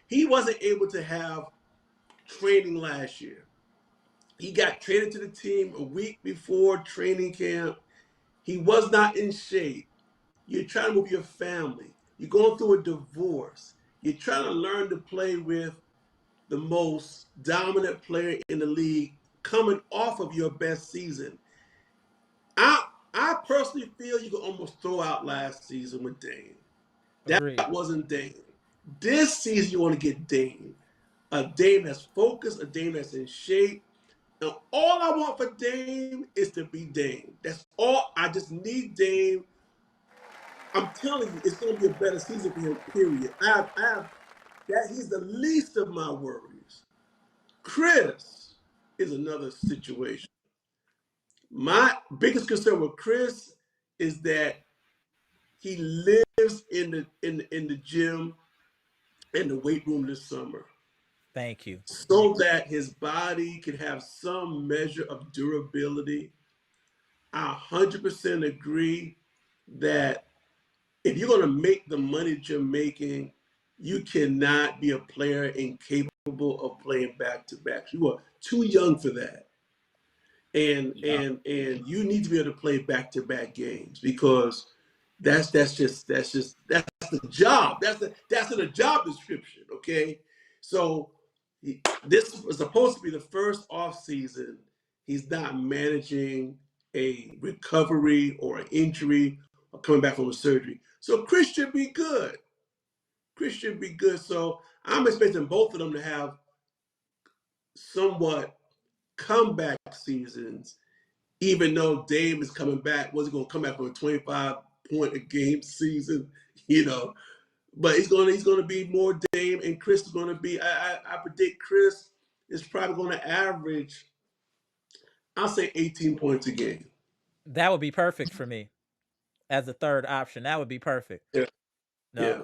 He wasn't able to have training last year. He got traded to the team a week before training camp. He was not in shape. You're trying to move your family. You're going through a divorce. You're trying to learn to play with the most dominant player in the league coming off of your best season. I personally feel you could almost throw out last season with Dame. That wasn't Dame. This season you want to get Dame. A Dame that's focused, a Dame that's in shape. And all I want for Dame is to be Dame. That's all. I just need Dame. I'm telling you, it's going to be a better season for him, period. I have that. He's the least of my worries. Chris is another situation. My biggest concern with Chris is that he lives in the gym and the weight room this summer. Thank you. So that his body can have some measure of durability. I 100% agree that if you're going to make the money that you're making, you cannot be a player incapable of playing back-to-back. You are too young for that. And you need to be able to play back-to-back games because that's the job. That's in the job description, okay? So this was supposed to be the first off season. He's not managing a recovery or an injury or coming back from a surgery. So Chris should be good. So I'm expecting both of them to have somewhat comeback seasons, even though Dame is coming back. Was he going to come back from a 25-point-a-game season? But he's going to be more Dame, and Chris is going to be. I predict Chris is probably going to average, I'll say 18 points a game. That would be perfect for me as a third option. That would be perfect. Yeah.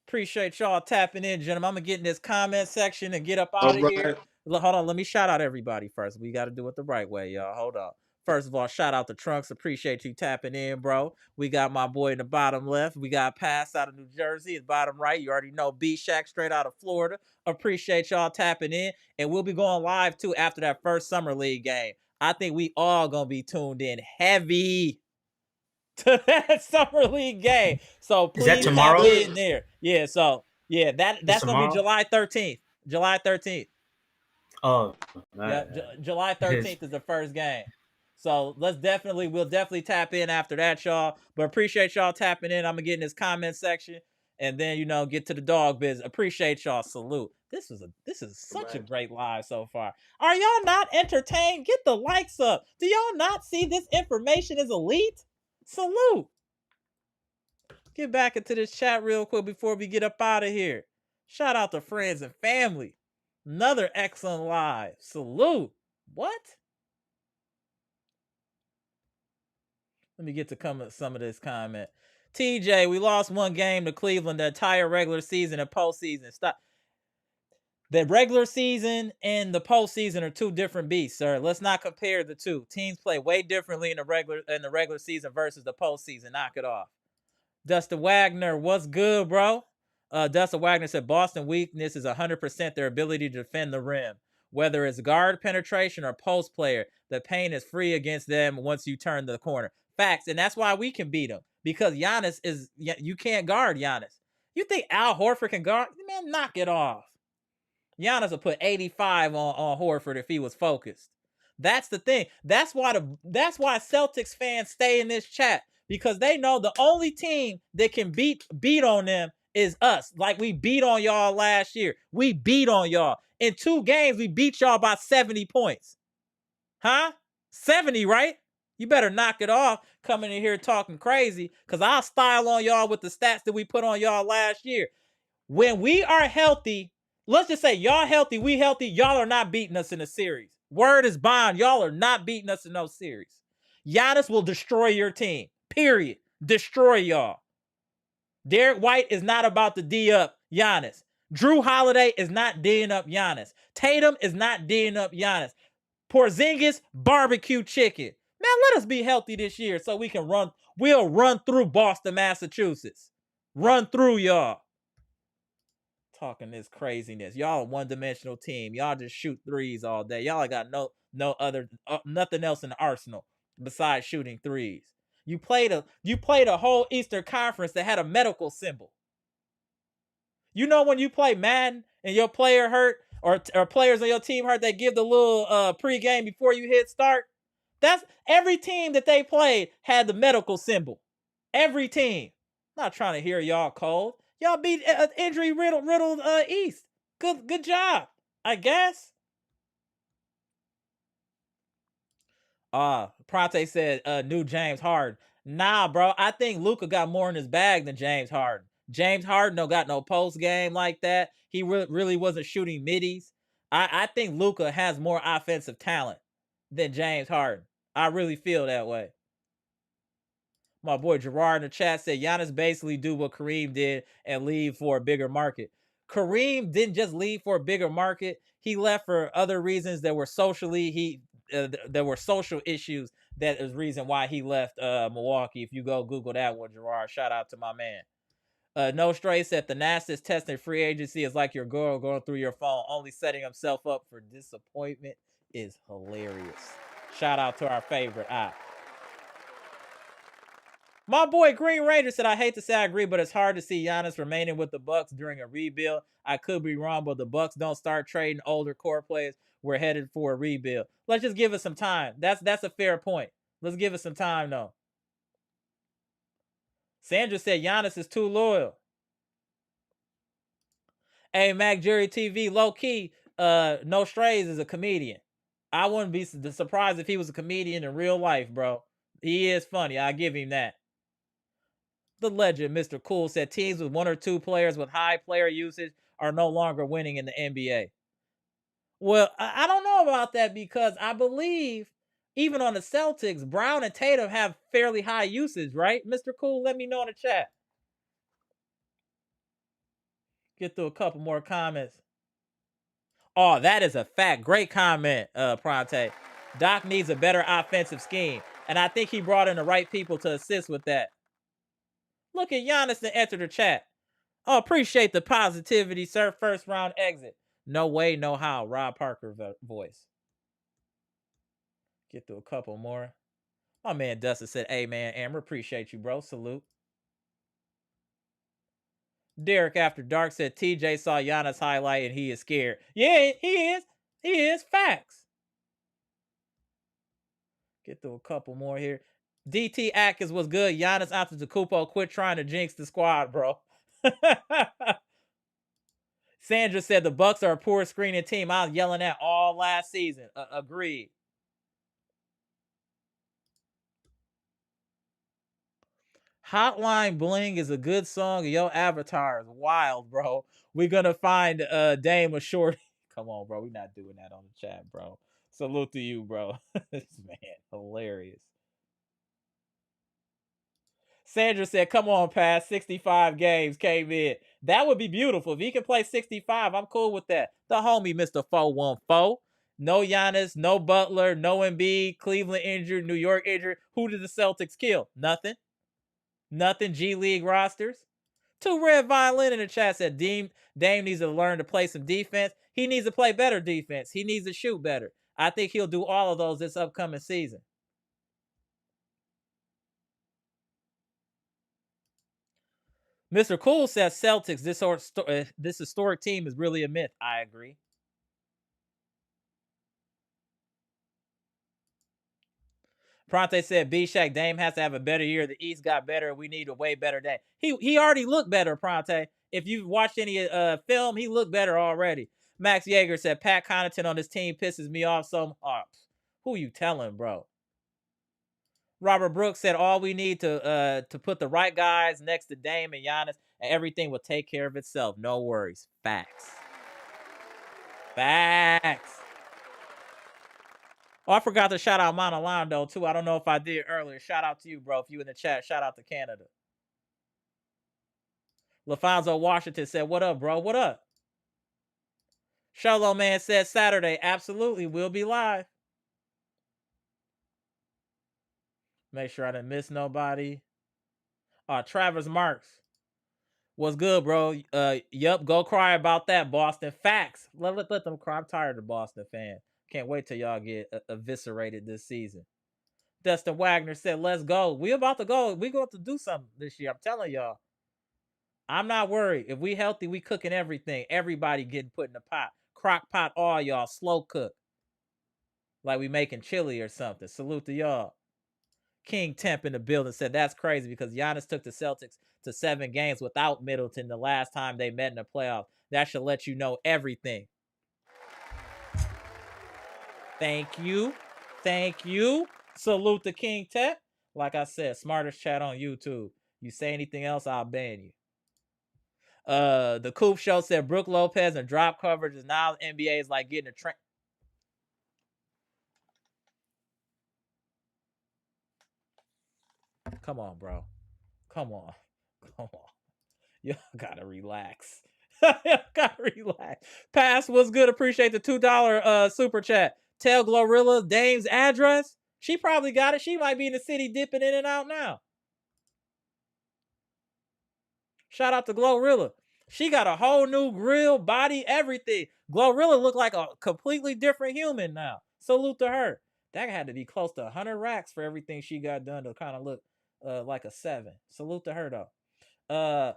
Appreciate y'all tapping in, gentlemen. I'm gonna get in this comment section and get up out of here. Hold on, let me shout out everybody first. We got to do it the right way, y'all. Hold on. First of all, shout out to Trunks. Appreciate you tapping in, bro. We got my boy in the bottom left. We got Pass out of New Jersey. At bottom right, you already know B-Shack straight out of Florida. Appreciate y'all tapping in. And we'll be going live, too, after that first Summer League game. I think we all going to be tuned in heavy to that Summer League game. So please is that tomorrow? Get in there. Yeah, so, yeah, that's going to be July 13th. July 13th. Oh, Yeah, July 13th is the first game. So we'll definitely tap in after that, y'all. But appreciate y'all tapping in. I'm gonna get in this comment section and then get to the dog business. Appreciate y'all. Salute. This is such a great live so far. Are y'all not entertained? Get the likes up. Do y'all not see this information is elite? Salute. Get back into this chat real quick before we get up out of here. Shout out to friends and family. Another excellent live. Salute. What? Let me get to some of this comment. TJ, we lost one game to Cleveland the entire regular season and postseason. Stop. The regular season and the postseason are two different beasts, sir. Let's not compare the two. Teams play way differently in the regular season versus the postseason. Knock it off. Dustin Wagner, what's good, bro? Dustin Wagner said Boston weakness is 100% their ability to defend the rim. Whether it's guard penetration or post player, the paint is free against them once you turn the corner. Facts, and that's why we can beat them. Because you can't guard Giannis. You think Al Horford can guard? Man, knock it off. Giannis will put 85 on Horford if he was focused. That's the thing. That's why Celtics fans stay in this chat. Because they know the only team that can beat on them is us. Like we beat on y'all last year. We beat on y'all. In 2 games, we beat y'all by 70 points. Huh? 70, right? You better knock it off coming in here talking crazy. Because I'll style on y'all with the stats that we put on y'all last year. When we are healthy, let's just say y'all healthy, we healthy, y'all are not beating us in a series. Word is bond. Y'all are not beating us in no series. Giannis will destroy your team. Period. Destroy y'all. Derek White is not about to D up Giannis. Drew Holiday is not D'ing up Giannis. Tatum is not D'ing up Giannis. Porzingis, barbecue chicken. Man, let us be healthy this year so we can run. We'll run through Boston, Massachusetts. Run through y'all. Talking this craziness. Y'all a one-dimensional team. Y'all just shoot threes all day. Y'all got nothing else in the arsenal besides shooting threes. You played a whole Eastern Conference that had a medical symbol. You know when you play Madden and your player hurt or players on your team hurt, they give the little pregame before you hit start. That's every team that they played had the medical symbol. Every team. Not trying to hear y'all cold. Y'all beat injury riddled East. Good job, I guess. Prate said new James Harden. Nah, bro. I think Luka got more in his bag than James Harden. James Harden don't got no post game like that. He really wasn't shooting middies. I think Luka has more offensive talent than James Harden. I really feel that way. My boy Gerard in the chat said Giannis basically do what Kareem did and leave for a bigger market. Kareem didn't just leave for a bigger market. He left for other reasons that were there were social issues. That is reason why he left Milwaukee. If you go Google that one, Gerard, shout out to my man. No Stray said the nastiest test in free agency is like your girl going through your phone, only setting himself up for disappointment is hilarious. Shout out to our favorite app. My boy Green Ranger said, I hate to say I agree, but it's hard to see Giannis remaining with the Bucks during a rebuild. I could be wrong, but the Bucks don't start trading older core players. We're headed for a rebuild. Let's just give it some time. That's a fair point. Let's give it some time, though. Sandra said Giannis is too loyal. Hey, Mac Jerry TV, low key, No Strays is a comedian. I wouldn't be surprised if he was a comedian in real life, bro. He is funny. I give him that. The legend, Mr. Cool, said teams with 1 or 2 players with high player usage are no longer winning in the NBA. Well, I don't know about that because I believe even on the Celtics, Brown and Tatum have fairly high usage, right? Mr. Cool, let me know in the chat. Get through a couple more comments. Oh, that is a fact. Great comment, Pronte. Doc needs a better offensive scheme, and I think he brought in the right people to assist with that. Look at Giannis and enter the chat. Oh, appreciate the positivity, sir. First round exit. No way, no how. Rob Parker voice. Get through a couple more. My man Dustin said, hey, man, Amber, appreciate you, bro. Salute. Derek After Dark said TJ saw Giannis highlight and he is scared. Yeah, he is. He is. Facts. Get through a couple more here. DT Atkins was good. Giannis Antetokounmpo quit trying to jinx the squad, bro. Sandra said the Bucks are a poor screening team. I was yelling at all last season. Agreed. Hotline Bling is a good song. Yo, Avatar is wild, bro. We're gonna find Dame a shorty. Come on, bro. We're not doing that on the chat, bro. Salute to you, bro. This man, hilarious. Sandra said, come on, Pass. 65 games came in. That would be beautiful. If he can play 65, I'm cool with that. The homie, Mr. 414. No Giannis, no Butler, no Embiid, Cleveland injured, New York injured. Who did the Celtics kill? Nothing. Nothing. G League rosters. 2 Red Violin in the chat said Dame needs to learn to play some defense. He needs to play better defense. He needs to shoot better. I think he'll do all of those this upcoming season. Mr. Cool says Celtics, this historic team is really a myth. I agree. Pronte said B-Shack, Dame has to have a better year. The East got better. We need a way better day. He already looked better, Pronte. If you've watched any film, he looked better already. Max Yeager said Pat Connaughton on this team pisses me off so much. Who you telling, bro? Robert Brooks said all we need to put the right guys next to Dame and Giannis, and everything will take care of itself. No worries. Facts. Facts. Oh, I forgot to shout out Monalando, too. I don't know if I did earlier. Shout out to you, bro. If you in the chat, shout out to Canada. LaFonso Washington said, what up, bro? What up? Sholo Man said Saturday. Absolutely. We'll be live. Make sure I didn't miss nobody. Travis Marks. What's good, bro? Yup, go cry about that, Boston. Facts. Let them cry. I'm tired of Boston fans. Can't wait till y'all get eviscerated this season. Dustin Wagner said, let's go. We about to go. We going to do something this year. I'm telling y'all. I'm not worried. If we healthy, we cooking everything. Everybody getting put in the pot. Crock pot, all y'all. Slow cook. Like we making chili or something. Salute to y'all. King Temp in the building said that's crazy because Giannis took the Celtics to 7 games without Middleton the last time they met in the playoffs. That should let you know everything. Thank you. Thank you. Salute to King Temp. Like I said, smartest chat on YouTube. You say anything else, I'll ban you. The Coop Show said Brook Lopez and drop coverage is now the NBA is like getting a train. Come on, bro. Come on. Come on. You gotta relax. You gotta relax. Pass was good. Appreciate the $2 super chat. Tell Glorilla Dame's address. She probably got it. She might be in the city dipping in and out now. Shout out to Glorilla. She got a whole new grill, body, everything. Glorilla look like a completely different human now. Salute to her. That had to be close to 100 racks for everything she got done to kind of look like a 7. Salute to her though.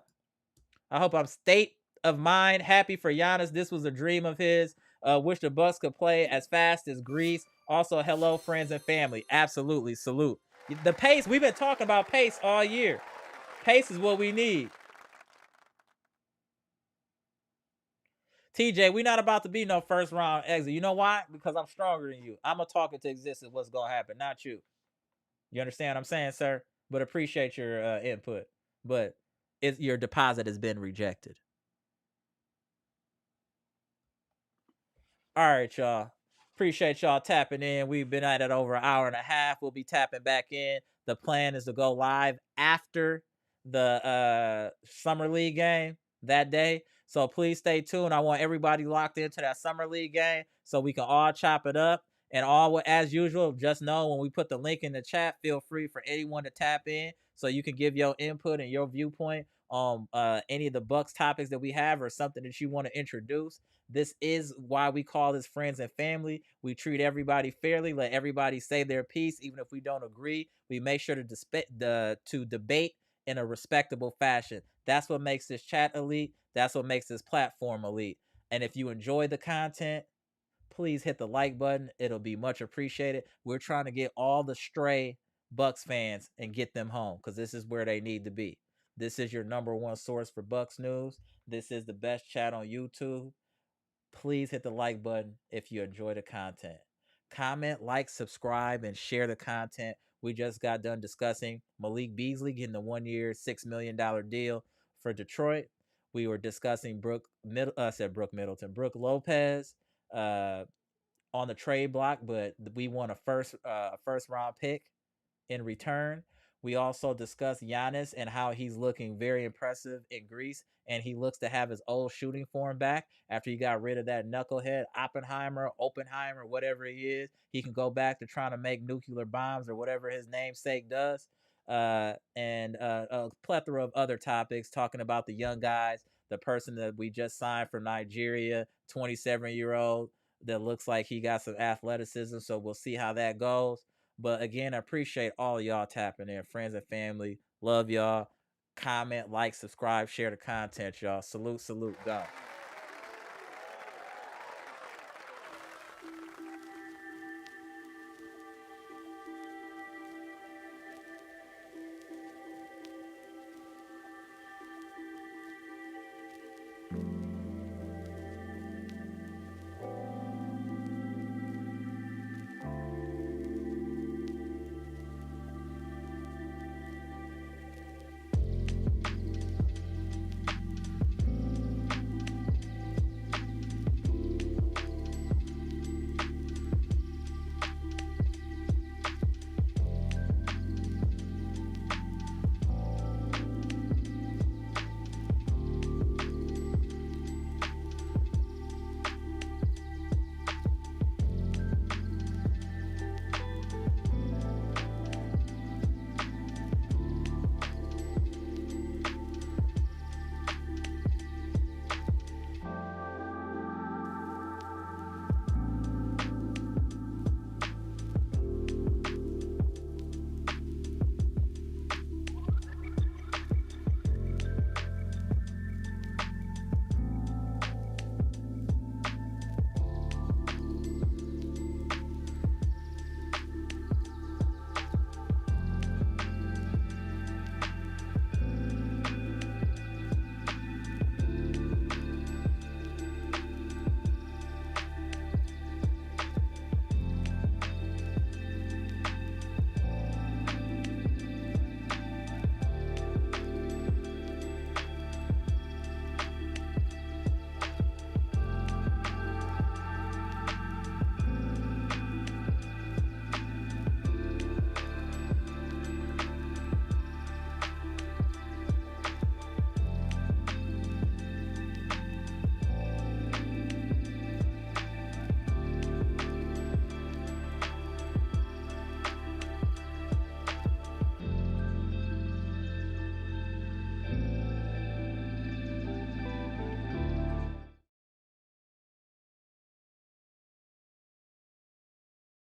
I hope I'm state of mind happy for Giannis. This was a dream of his. Wish the Bucks could play as fast as Greece. Also, hello, friends and family. Absolutely. Salute. The pace, we've been talking about pace all year. Pace is what we need. TJ, we not about to be no first round exit. You know why? Because I'm stronger than you. I'm going to talk into existence what's going to happen, not you. You understand what I'm saying, sir? But appreciate your input. But your deposit has been rejected. All right, y'all. Appreciate y'all tapping in. We've been at it over an hour and a half. We'll be tapping back in. The plan is to go live after the Summer League game that day. So please stay tuned. I want everybody locked into that Summer League game so we can all chop it up. And all as usual, just know when we put the link in the chat, feel free for anyone to tap in so you can give your input and your viewpoint on any of the Bucks topics that we have or something that you want to introduce. This is why we call this friends and family. We treat everybody fairly, let everybody say their piece, even if we don't agree. We make sure to debate in a respectable fashion. That's what makes this chat elite. That's what makes this platform elite. And if you enjoy the content, please hit the like button. It'll be much appreciated. We're trying to get all the stray Bucks fans and get them home, because this is where they need to be. This is your number one source for Bucks news. This is the best chat on YouTube. Please hit the like button if you enjoy the content. Comment, like, subscribe, and share the content. We just got done discussing Malik Beasley getting the 1 year, $6 million deal for Detroit. We were discussing Brook Lopez on the trade block, but we want a first round pick in return. We also discussed Giannis and how he's looking very impressive in Greece, and he looks to have his old shooting form back after he got rid of that knucklehead Oppenheimer, whatever he is. He can go back to trying to make nuclear bombs or whatever his namesake does. And a plethora of other topics, talking about the young guys, the person that we just signed from Nigeria, 27-year-old, that looks like he got some athleticism. So we'll see how that goes. But again, I appreciate all of y'all tapping in. Friends and family, love y'all. Comment, like, subscribe, share the content, y'all. Salute, go.